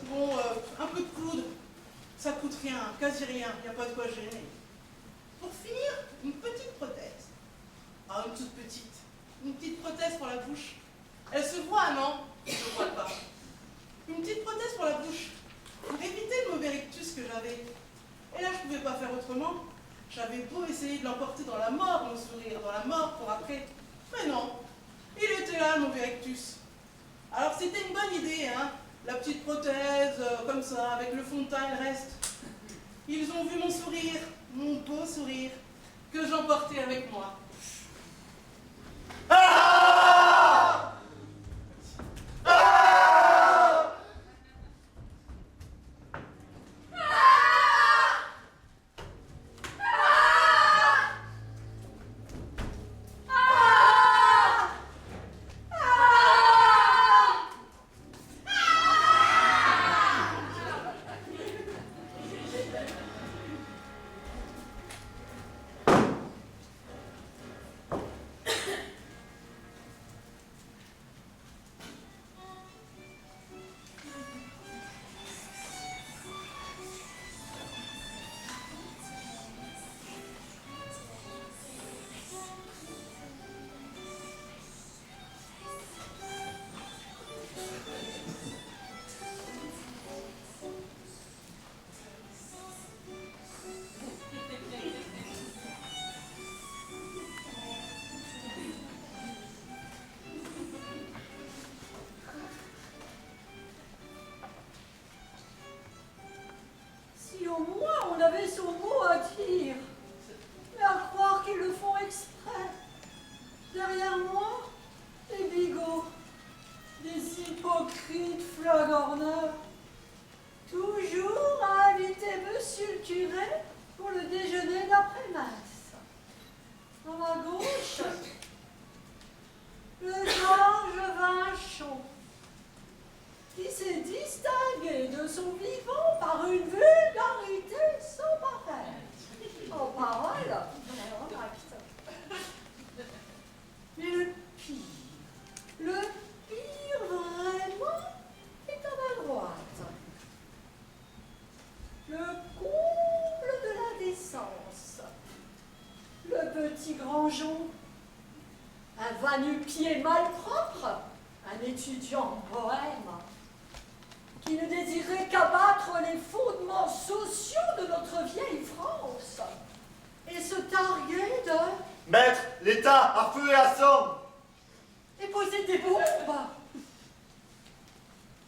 Bon, un peu de poudre, ça coûte rien, quasi rien, il n'y a pas de quoi gêner. Pour finir, une petite prothèse. Ah, une toute petite. Une petite prothèse pour la bouche. Elle se voit, non? Je ne vois pas. Une petite prothèse pour la bouche. Pour éviter le mauvais rictus que j'avais. Et là, je ne pouvais pas faire autrement. J'avais beau essayer de l'emporter dans la mort, mon sourire, dans la mort pour après. Mais non. Il était là, le mauvais rictus. Alors, c'était une bonne idée, hein. La petite prothèse, comme ça, avec le fond de teint et le reste. Ils ont vu mon sourire, mon beau sourire, que j'emportais avec moi. Ah! Ah! Si au moins on avait son mot à dire, mais à croire qu'ils le font exprès. Derrière moi, les bigots, des hypocrites flagorneurs, toujours à inviter Monsieur le curé pour le déjeuner d'après-messe. Dans la gauche, le Georges Vinchon, qui s'est distingué de son vivant par une vulgarité sans pareille. En parole, mais en acte. Mais le pire vraiment, est à ma droite. Le comble de la décence. Le petit Grandjean, un va-nu-pied malpropre, un étudiant bohème, qui ne désirait qu'abattre les fondements sociaux de notre vieille France et se targuer de... Maître, l'État, à feu et à sang! et poser des bombes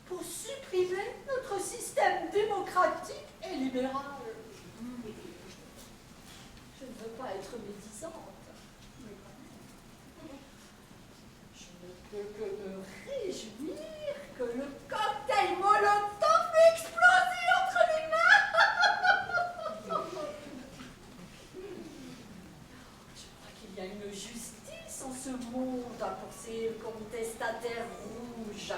pour supprimer notre système démocratique et libéral. Je ne veux pas être médisante, mais quand même, je ne peux que me réjouir que le cocktail Molotov ait explosé entre les mains. Je crois qu'il y a une justice en ce monde pour ces contestataires rouges.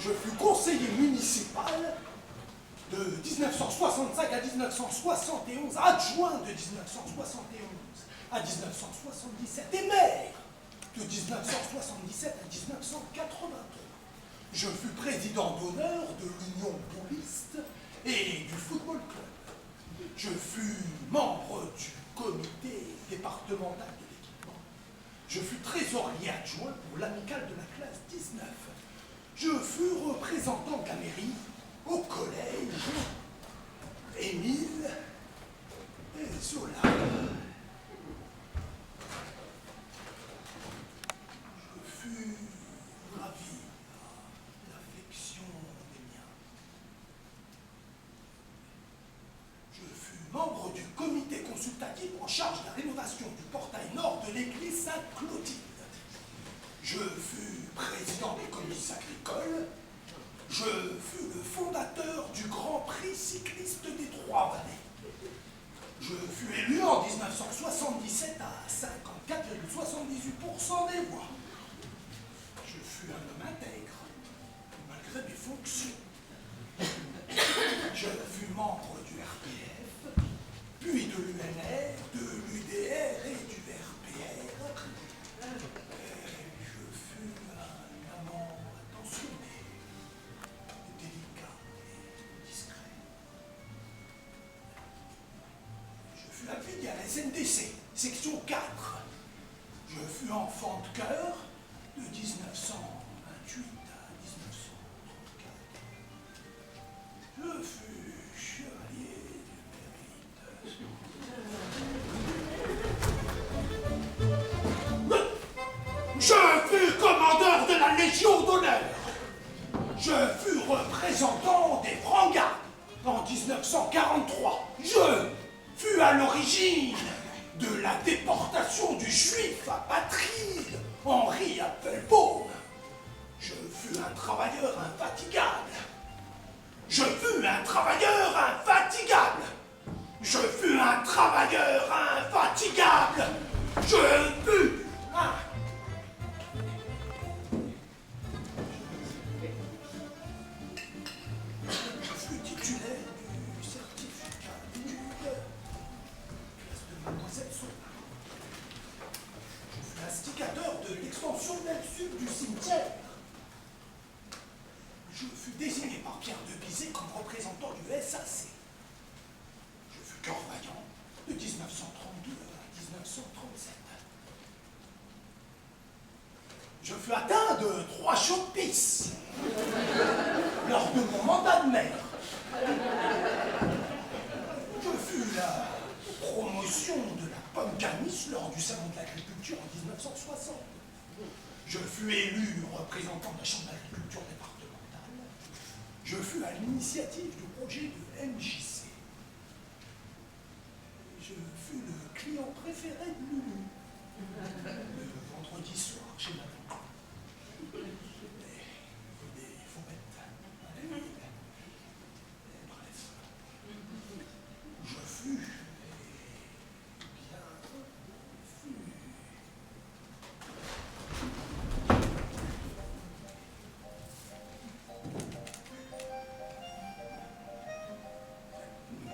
Je fus conseiller municipal de 1965 à 1971, adjoint de 1971 à 1977 et maire de 1977 à 1983. Je fus président d'honneur de l'Union bouliste et du Football Club. Je fus membre du comité départemental de l'équipement. Je fus trésorier adjoint pour l'amicale de la classe 19. Je fus représentant de la mairie au collège Émile et Zola. Je fus ravi à l'affection des miens. Je fus membre du comité consultatif en charge de la rénovation du portail nord de l'église Sainte-Clotilde. Je fus président des comices agricoles. Je fus le fondateur du Grand Prix cycliste des Trois-Vallées. Je fus élu en 1977 à 54,78% des voix. Je fus un homme intègre, malgré mes fonctions. Je fus membre du RPF, puis de l'UNR, de l'UDR et du RPR. Je fus un amant attentionné, délicat et discret. Je fus affilié à la SNDC, section 4. Je fus enfant de cœur de 1928 à 1934. Je fus chevalier du mérite. Je fus commandeur de la Légion d'honneur. Je fus représentant des Francs-Gardes en 1943. Je fus à l'origine de la déportation du juif apatride Henri Appelbaum. Je fus un travailleur infatigable. Je fus un travailleur infatigable. Je fus un travailleur infatigable. Je fus un... Je fus titulaire du certificat d'études, classe de Mademoiselle Sauvin. Je fus instigateur de l'extension d'aile sud du cimetière. Je fus désigné par Pierre de Bizet comme représentant du SAC. Je fus cœur vaillant de 1932 à 1937. Je fus atteint de 3 chauds de pisse lors de mon mandat de maire. Je fus la promotion de la pomme canis lors du salon de l'agriculture en 1960. Je fus élu représentant de la chambre d'agriculture départementale. Je fus à l'initiative du projet de MJC. Je fus le client préféré de Loulou. Le vendredi soir chez madame. Il faut mettre à la ville. Bref. Je fus, et bien fus.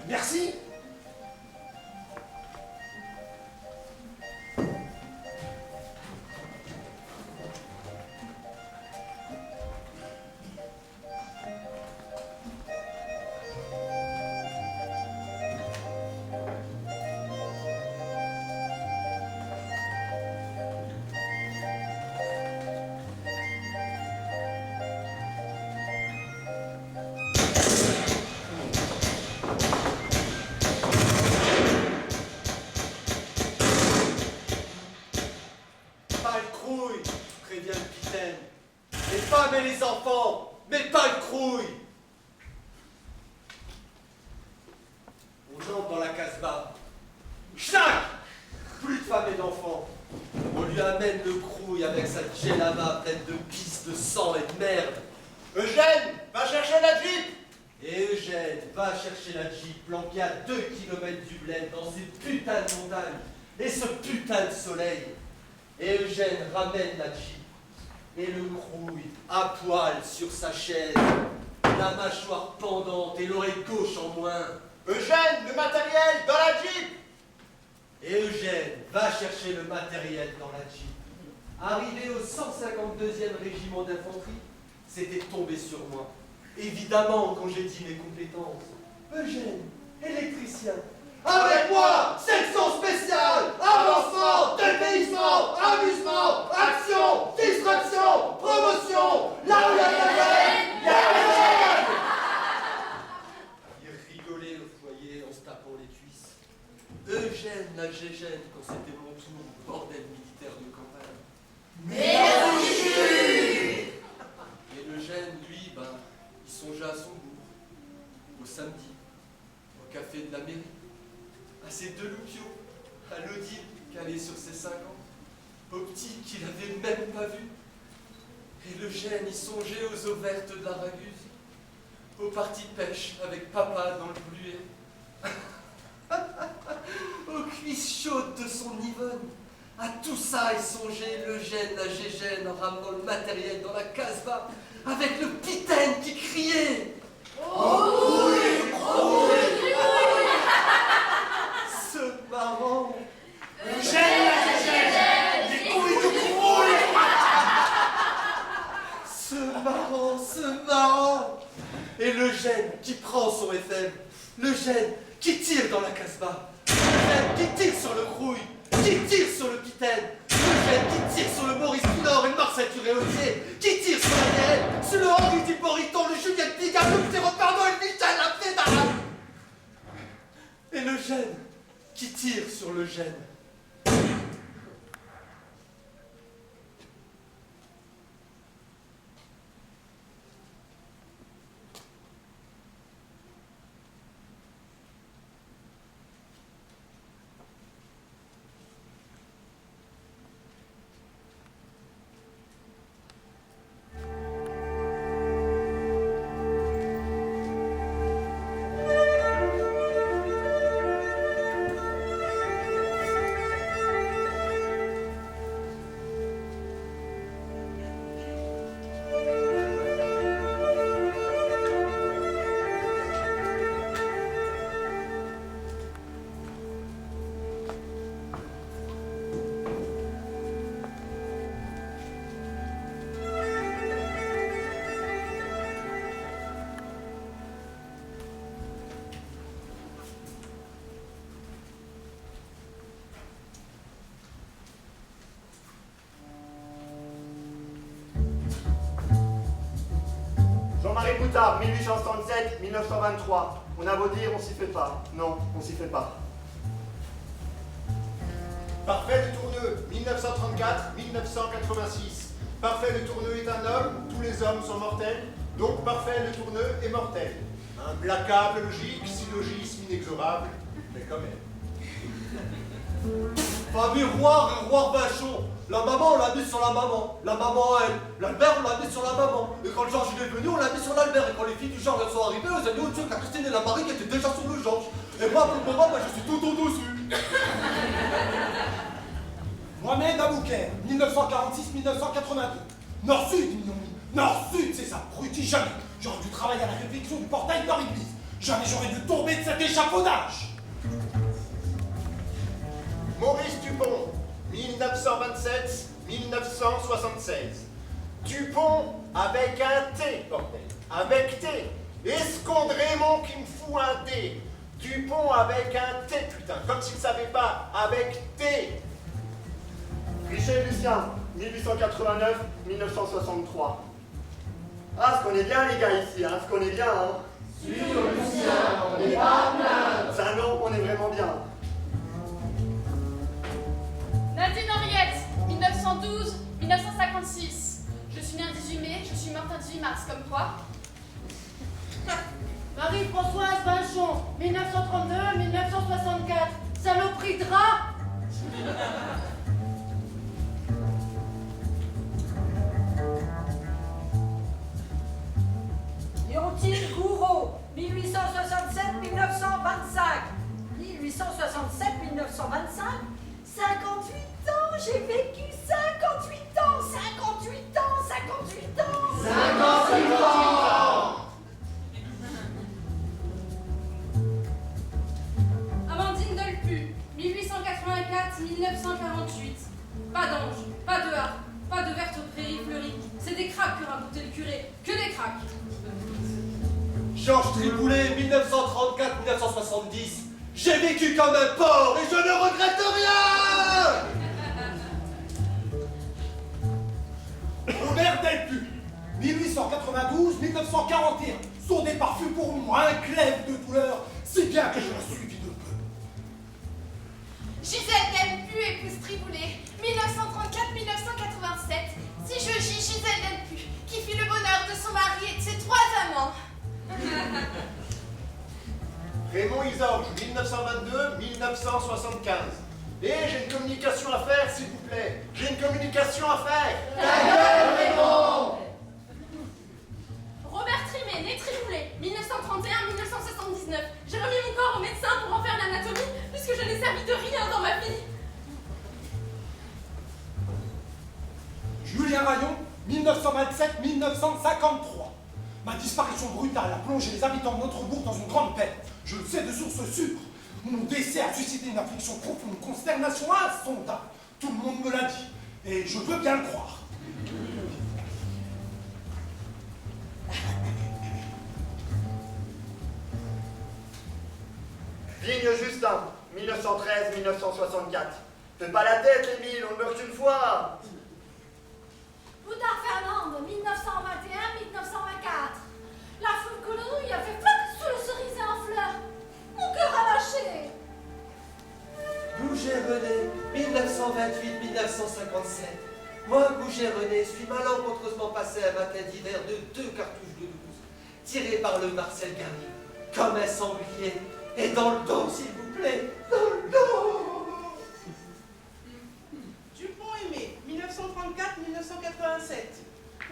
Merci. Pas le crouille, prévient le capitaine. Les femmes et les enfants, mais pas le crouille. On entre dans la casbah. Chac! Plus de femmes et d'enfants. On lui amène le crouille avec sa djellaba pleine de pisse, de sang et de merde. Eugène, va chercher la Jeep. Et Eugène va chercher la Jeep planquée à 2 kilomètres du bled dans ces putains de montagnes et ce putain de soleil. Et Eugène ramène la Jeep. Et le crouille, à poil sur sa chaise, la mâchoire pendante et l'oreille gauche en moins. Eugène, le matériel dans la Jeep. Et Eugène va chercher le matériel dans la Jeep. Arrivé au 152e régiment d'infanterie, c'était tombé sur moi. Évidemment, quand j'ai dit mes compétences. Eugène, électricien. Avec moi, section spéciale, avancement, dépaysement, amusement, action, distraction, promotion, là où il y a Eugène, il y a Eugène. Il rigolait au foyer en se tapant les cuisses. Eugène la Gégène quand c'était mon tour, bordel militaire de campagne. Et Eugène, lui, il songeait à son bourg, au samedi, au café de la mairie, à ses 2 loupiaux, à l'Odile calé sur ses 5 ans, au petit qu'il avait même pas vu. Et Eugène, il songeait aux eaux vertes de la Raguse, aux parties de pêche avec papa dans le bluet, aux cuisses chaudes de son Yvonne. À tout ça, il songeait l'Eugène, la Gégène, en ramenant le matériel dans la casbah, avec le pitaine qui criait. Oh oui, oh oui. Ce marrant. Eugène, la Gégène, des couilles de crouille. Ce marrant. Et l'Eugène qui prend son FM, l'Eugène qui tire dans la casbah, l'Eugène qui tire sur le crouille, qui tire sur le pitaine, l'Eugène qui tire sur le Maurice Pinor et le Marcel Turé-Osier, qui tire sur la DL, sur le Henri Duporiton, le Julien Picard, le Pierrot Pardon et le Michel la Fédérale. Et l'Eugène qui tire sur l'Eugène. Jean-Marie Boutard, 1867-1923. On a beau dire, on s'y fait pas. Non, on s'y fait pas. Parfait Le Tourneux, 1934-1986. Parfait Le Tourneux est un homme, tous les hommes sont mortels, donc Parfait Le Tourneux est mortel. Implacable logique, syllogisme inexorable, mais quand même. Famille Roire et Roire Vachon. La maman, on l'a mis sur la maman. La maman, elle. L'Albert, on l'a mis sur la maman. Et quand le Georges il est venu, on l'a mis sur l'Albert. Et quand les filles du Georges sont arrivées, on a dit au-dessus que la Christine et la Marie qui étaient déjà sur le Georges. Et moi, pour le moment, je suis tout au-dessus. Mohamed Abouker, 1946-1982. Nord-Sud, ils m'ont mis. Nord-Sud, c'est ça, abruti, jamais. J'aurais dû travailler à la réflexion du portail de leur église. Jamais j'aurais dû tomber de cet échafaudage. Maurice Dupont, 1927-1976. Dupont avec un T, bordel. Avec T. Esconde Raymond qui me fout un D. Dupont avec un T, putain. Comme s'il ne savait pas. Avec T. Richet Lucien, 1889-1963. Ah, se connaît bien les gars ici, hein, se connaît bien, hein. Sur Lucien, on n'est pas plein. Ça non, on est vraiment bien. Nadine Henriette, 1912-1956. Je suis née un 18 mai, je suis morte un 18 mars, comme toi. Marie-Françoise Vachon, 1932-1964. Saloperie de rat. Léontine Gouraud, 1867-1925. 1867-1925, 58 ans, j'ai vécu 58 ans, 58 ans, 58 ans. 58 ans. Amandine Delpu, 1884-1948. Pas d'ange, pas de harpe, pas de verte prairie fleurie. C'est des craques que racontait le curé, que des craques. Georges Triboulet, 1934-1970. J'ai vécu comme un porc et je ne regrette rien. Robert Delpu, 1892-1941. Son départ fut pour moi un glaive de douleur, si bien que je la suivis de peu. Gisèle Delpu, épouse Triboulet, 1934-1987. Si je gis Gisèle Delpu, qui fit le bonheur de son mari et de ses 3 amants. Raymond Isorge, 1922-1975. Et j'ai une communication à faire, s'il vous plaît. J'ai une communication à faire. Ta gueule, Raymond. Robert Trimé, né Triboulet, 1931-1979. J'ai remis mon corps au médecin pour en faire l'anatomie, puisque je n'ai servi de rien dans ma vie. Julien Rayon, 1927-1953. Ma disparition brutale a plongé les habitants de notre bourg dans une grande peine. Je le sais de source sûre. Mon décès a suscité une affliction profonde, une consternation insondable. Tout le monde me l'a dit, et je veux bien le croire. Vigne Justin, 1913-1964. Fais pas la tête, Émile, on meurt une fois. Boutard Fernande, 1921-1924. La foule colonouille a fait flac sous le cerisier en fleurs. Mon cœur a lâché. Gouget René, 1928-1957. Moi, Gouget René, suis malencontreusement passé un matin d'hiver de 2 cartouches de 12, tirées par le Marcel Garnier, comme un sanglier. Et dans le dos, s'il vous plaît, dans le dos. Dupont-Aimé, 1934-1987.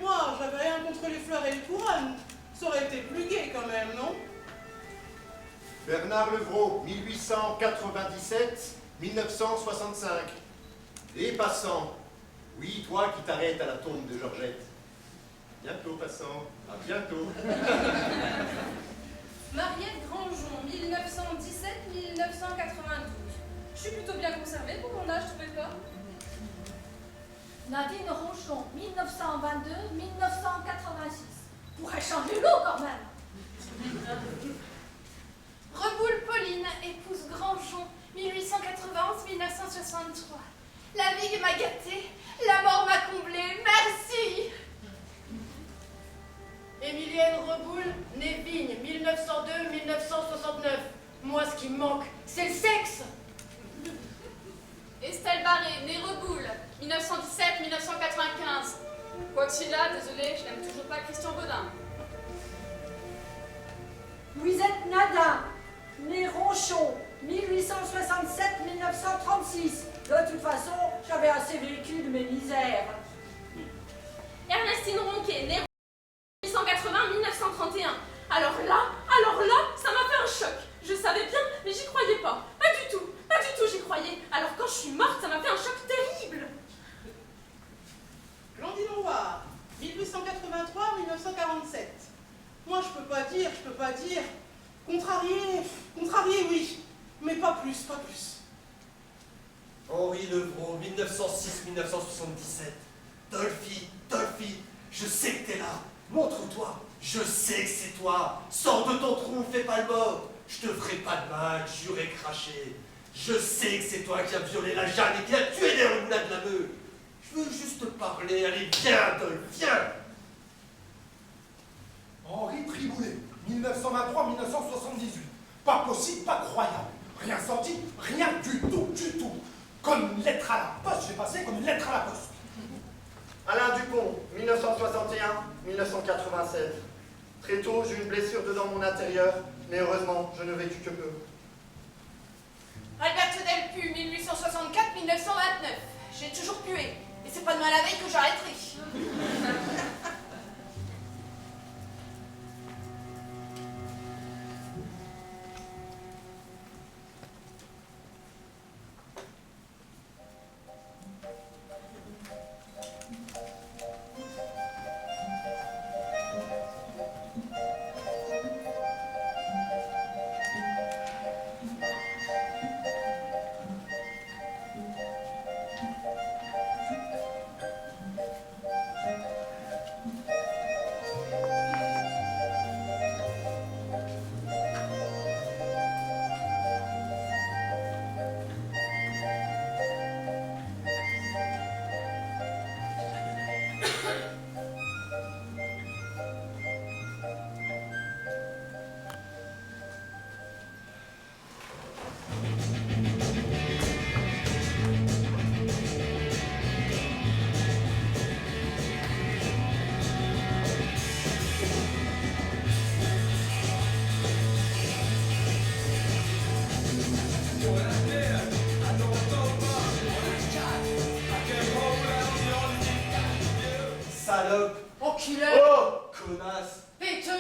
Moi, j'avais rien contre les fleurs et les couronnes. Ça aurait été plus gai quand même, non? Bernard Levrault, 1897-1965. Les passants. Oui, toi qui t'arrêtes à la tombe de Georgette. Bientôt, passant. À bientôt. Mariette Grandjean, 1917-1992. Je suis plutôt bien conservée pour mon âge, tu trouvez pas? Nadine Rochon, 1922-1986. Pourrait changer l'eau quand même. Reboule Pauline, épouse Grandjean, 1891-1963. La vie m'a gâtée, la mort m'a comblée, merci. Et Émilienne Reboul, née Vigne, 1902-1969. Moi, ce qui me manque, c'est le sexe. Estelle Barré, née Reboul, 1917-1995. Quoi qu'il a, désolé, je n'aime toujours pas Christian Baudin. Louisette Nadin, née Ronchon, 1867-1936. De toute façon, j'avais assez vécu de mes misères. Ernestine Ronquet, née 1880-1931. Alors là, ça m'a fait un choc. Je savais bien, mais j'y croyais pas. Pas du tout j'y croyais. Alors quand je suis morte, ça m'a fait un choc terrible. Blandine Loire, 1883-1947. Moi, je peux pas dire. Contrarié, oui. Mais pas plus. Henri Levrault, 1906-1977. Dolphy, je sais que t'es là. Montre-toi. Je sais que c'est toi. Sors de ton trou, fais pas le mort. Je te ferai pas de mal, juré craché. Je sais que c'est toi qui as violé la Jeanne et qui a tué les renouillas de la Meule. Je veux juste te parler. Allez, viens, Dolph, viens. Henri Triboulet, 1923-1978. Pas possible, pas croyable. Rien sorti, rien du tout. Comme une lettre à la poste, j'ai passé comme une lettre à la poste. Alain Dupont, 1961-1987. Très tôt, j'ai eu une blessure dedans mon intérieur, mais heureusement, je ne vécu que peu. Alberte Delpu, 1864-1929. J'ai toujours pué. Et c'est pas demain la veille que j'arrêterai. Salope. Enculé. Oh, connasse. Péteux.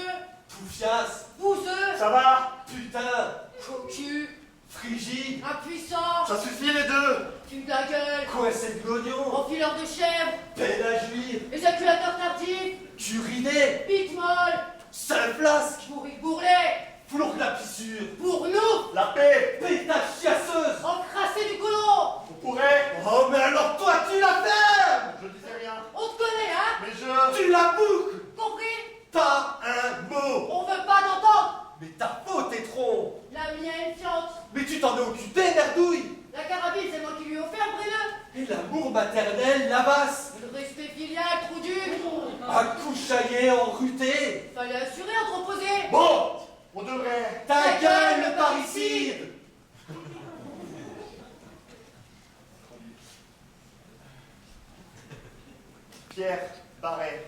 Poufiasse. Bouseux. Ça va? Putain. Cocu. Frigide. Impuissant. Ça suffit les deux! Fume de la gueule. Coincé de l'oignon. Enfileur de chèvre. Peine à jouir. Éjaculateur tardif. Curidé. Bite molle. Seul flasque. Bourrique bourrelet. Fourre la pissure. Pour nous. La paix! Pétache chiasseuse. Encrassé du colon. On pourrait! Oh, mais alors toi, tu la fermes. Je disais rien. On te connaît, hein? Mais je... Tu la boucles. Compris? T'as un mot. On veut pas d'entendre. Mais ta faute est tronc. La mienne fiante. Mais tu t'en es occupé, merdouille. La carabine, c'est moi qui lui ai offert, Bruneux. Et l'amour maternel, la basse. Le respect filial, trou du. À couchailler, enruté. Fallait assurer, entreposer. Bon, On devrait... ta gueule, le parricide. Pierre Barret.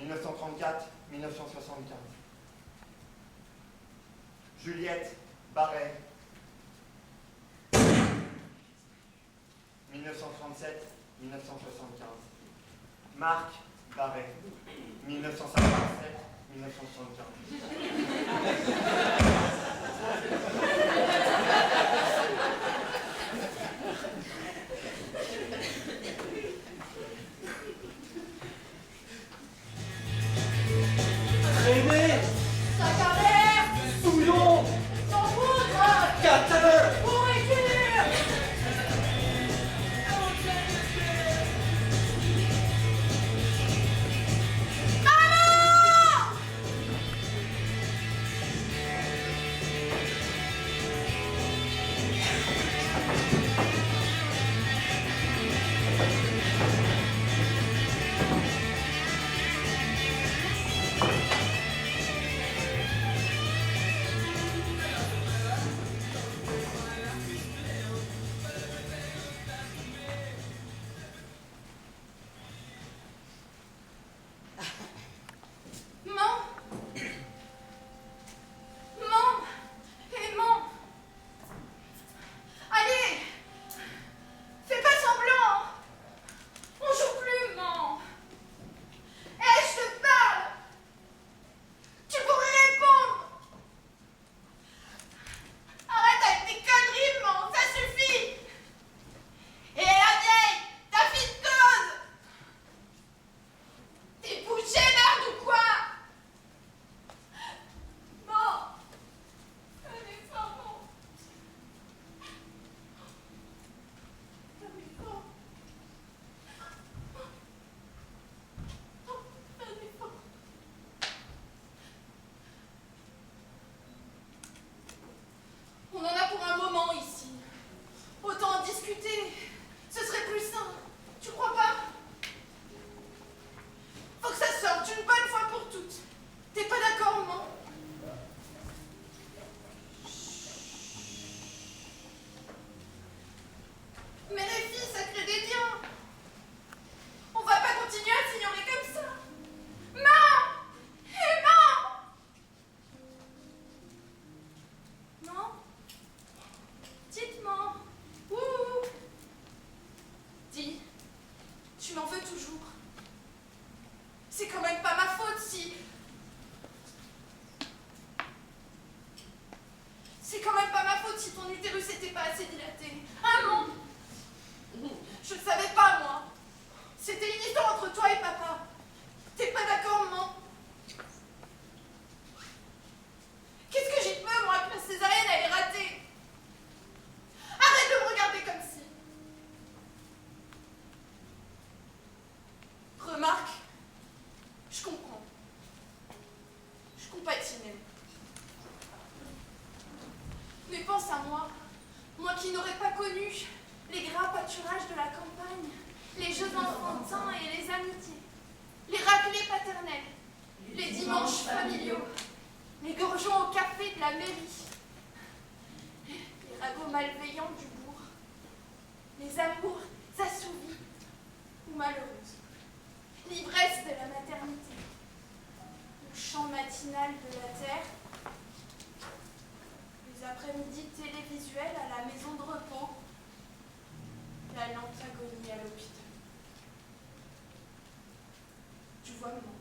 « 1934-1975. Juliette Barret. 1937-1975. Marc Barret. 1985-1975. Traîné, Sac à l'air. souillon, Sans poudre. catin. Pourriture. Tu m'en veux toujours. C'est quand même pas ma faute si... C'est quand même pas ma faute si ton utérus n'était pas assez dilaté. Ah non! Je ne savais pas, moi. C'était une histoire entre toi et papa. T'es pas d'accord, maman? Qu'est-ce que j'y peux, moi, que la césarienne, elle est ratée? Arrête de me regarder comme si... Remarque, je comprends. Je compatis même. Mais pense à moi, moi qui n'aurais pas connu les gras pâturages de la campagne, les jeux enfantins et les amitiés, les raclées paternelles, les dimanches familiaux, les gorgeons au café de la mairie, les ragots malveillants du bourg, les amours assouvis ou malheureuses, l'ivresse de la maternité, le chant matinal de la terre, les après-midi télévisuels à la maison de repos, la lente agonie à l'hôpital. Tu vois, maman,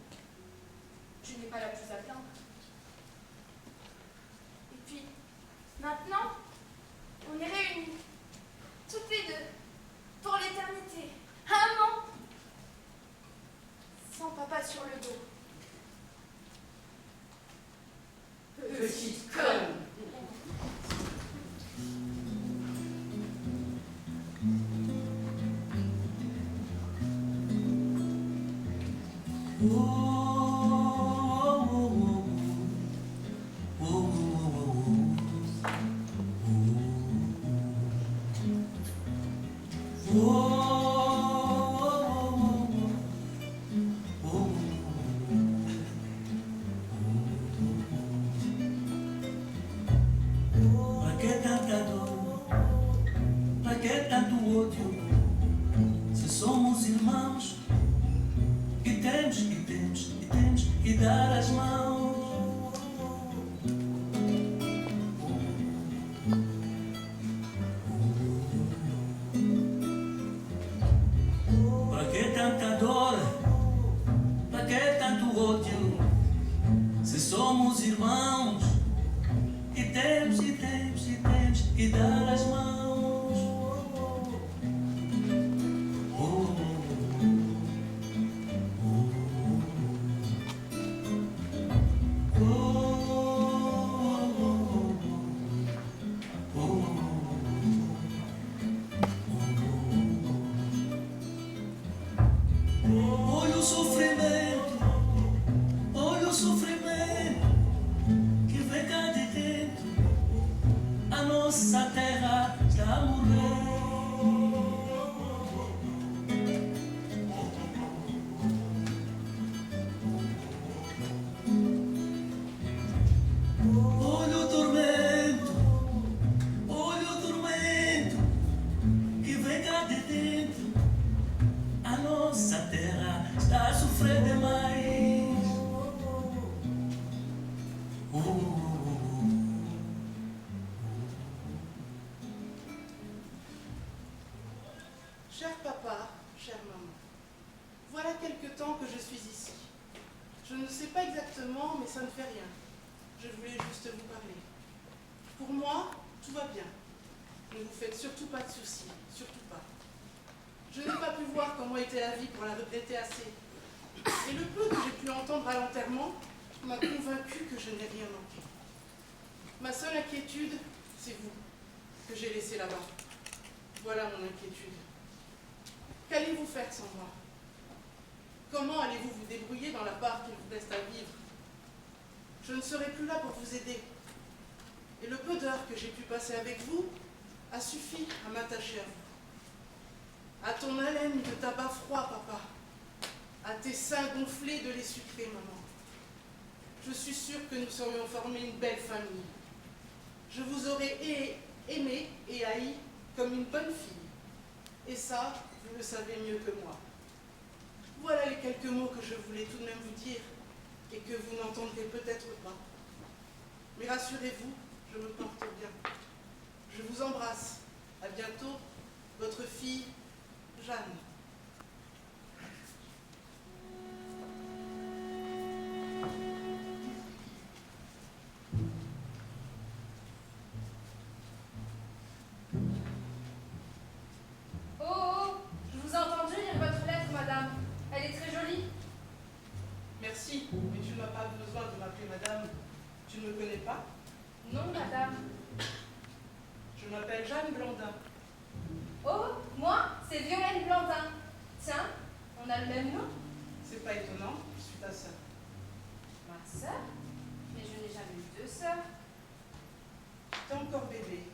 tu n'es pas la plus à plaindre. Et puis, maintenant, on est réunis, toutes les deux, pour l'éternité, un an, sans papa sur le dos. Petite conne. Cher papa, chère maman, voilà quelque temps que je suis ici. Je ne sais pas exactement, mais ça ne fait rien. Je voulais juste vous parler. Pour moi, tout va bien. Ne vous faites surtout pas de soucis, surtout pas. Je n'ai pas pu voir comment était la vie pour la regretter assez. Et le peu que j'ai pu entendre à l'enterrement m'a convaincu que je n'ai rien manqué. Ma seule inquiétude, c'est vous, que j'ai laissé là-bas. Voilà mon inquiétude. Qu'allez-vous faire sans moi? Comment allez-vous vous débrouiller dans la part qu'il vous reste à vivre? Je ne serai plus là pour vous aider. Et le peu d'heures que j'ai pu passer avec vous a suffi à m'attacher à vous. À ton haleine de tabac froid, papa. À tes seins gonflés de lait sucré, maman. Je suis sûre que nous serions formés une belle famille. Je vous aurais aimé et haï comme une bonne fille. Et ça, vous le savez mieux que moi. Voilà les quelques mots que je voulais tout de même vous dire et que vous n'entendrez peut-être pas. Mais rassurez-vous, je me porte bien. Je vous embrasse. À bientôt, votre fille, Jeanne. Tu ne me connais pas? Non, madame. Je m'appelle Jeanne Blandin. Oh, moi, c'est Violaine Blandin. Tiens, on a le même nom. C'est pas étonnant, je suis ta sœur. Ma sœur? Mais je n'ai jamais eu de sœur. J'étais encore bébé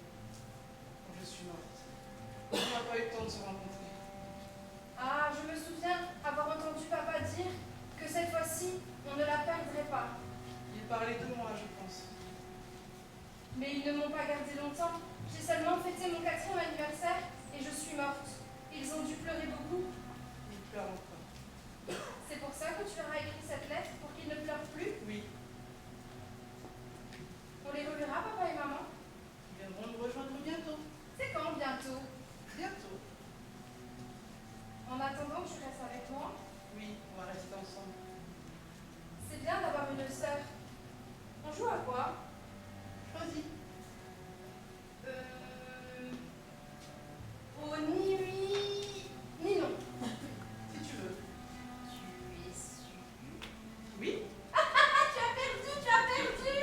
quand je suis morte. On n'a pas eu le temps de se rencontrer. Ah, je me souviens avoir entendu papa dire que cette fois-ci, on ne la perdrait pas. Il parlait de moi, je pense. Mais ils ne m'ont pas gardé longtemps. J'ai seulement fêté mon 4e anniversaire et je suis morte. Ils ont dû pleurer beaucoup. Il pleure encore. C'est pour ça que tu leur as écrit cette lettre, pour qu'ils ne pleurent plus? Oui. On les reverra, papa et maman? Ils viendront nous rejoindre bientôt. C'est quand bientôt? Bientôt. En attendant, tu restes avec moi? Oui, on va rester ensemble. C'est bien d'avoir une sœur. On joue à quoi? Choisis. Au ni oui, ni non. Si tu veux. Tu es sûr? Oui. Tu as perdu, tu as perdu!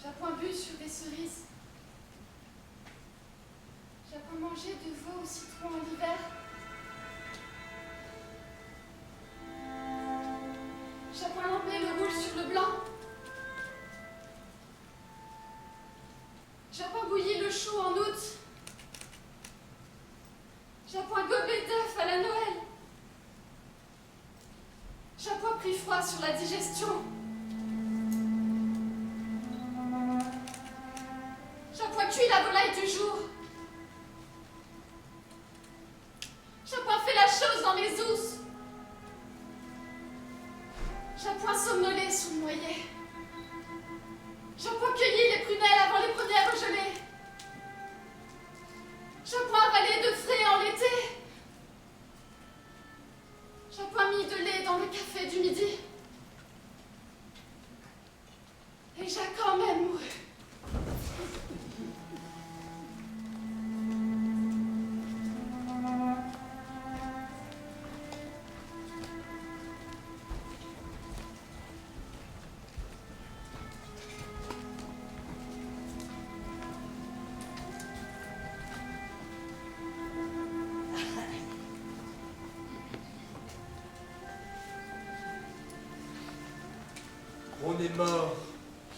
J'ai point bu sur des cerises. J'ai point mangé de veau au citron en hiver. J'ai point lampé le rouge sur le blanc. J'ai point bouilli le chaud en août. J'ai point gobé d'œuf à la Noël. J'ai point pris froid sur la digestion. J'ai point cuit la volaille du jour. J'ai point fait la chose dans mes os. J'ai point somnolé sous le noyer. J'ai point cueilli les prunelles avant les premières gelées. J'ai point avalé de frais en l'été. J'ai point mis de lait dans le café du midi. Et j'ai quand même mouru.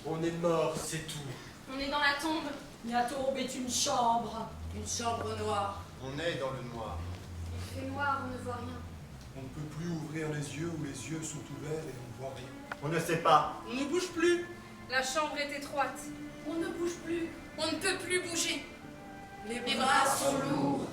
On est mort, c'est tout. On est dans la tombe. La tombe est une chambre. Une chambre noire. On est dans le noir. Il fait noir, on ne voit rien. On ne peut plus ouvrir les yeux ou les yeux sont ouverts et on ne voit rien. On ne sait pas. On ne bouge plus. La chambre est étroite. On ne bouge plus. On ne peut plus bouger. Les bras sont lourds.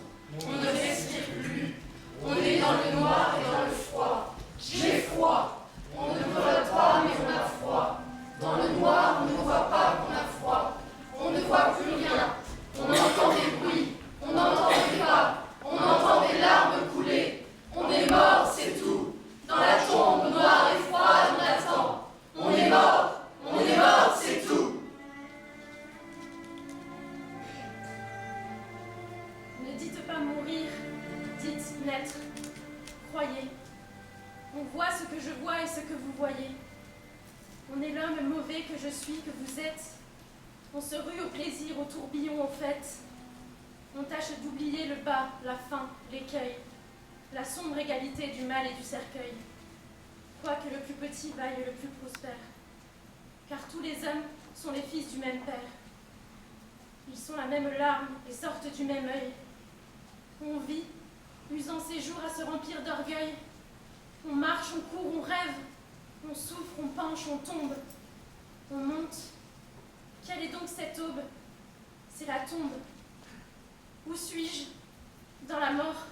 On ne respire plus. On est dans le noir et dans le froid. J'ai froid. On ne vole pas, mais on a froid. Dans le noir, on ne voit pas qu'on a froid. On ne voit plus rien. On entend des bruits. On entend des pas. On entend des larmes couler. On est mort, c'est tout. Dans la tombe noire et froide, on attend. On est mort. On est mort, c'est tout. Ne dites pas mourir, dites naître. Croyez. On voit ce que je vois et ce que vous voyez. On est l'homme mauvais que je suis, que vous êtes. On se rue au plaisir, au tourbillon, aux fêtes. On tâche d'oublier le bas, la faim, l'écueil, la sombre égalité du mal et du cercueil. Quoique le plus petit vaille le plus prospère. Car tous les hommes sont les fils du même père. Ils sont la même larme et sortent du même œil. On vit, usant ses jours à se remplir d'orgueil. On marche, on court, on rêve. On souffre, on penche, on tombe. On monte. Quelle est donc cette aube? C'est la tombe. Où suis-je? Dans la mort.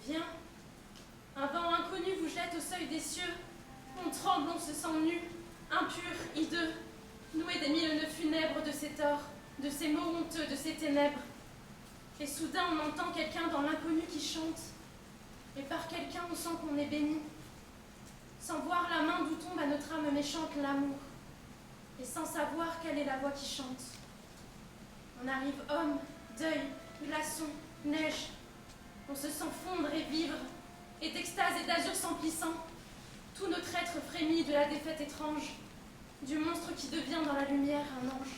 Viens. Un vent inconnu vous jette au seuil des cieux. On tremble, on se sent nu, impur, hideux, noué des mille nœuds funèbres de ces torts, de ces mots honteux, de ces ténèbres. Et soudain on entend quelqu'un dans l'inconnu qui chante. Et par quelqu'un on sent qu'on est béni. Sans voir la main d'où tombe à notre âme méchante l'amour. Et sans savoir quelle est la voix qui chante. On arrive homme, deuil, glaçon, neige. On se sent fondre et vivre. Et d'extase et d'azur s'emplissant, tout notre être frémit de la défaite étrange, du monstre qui devient dans la lumière un ange.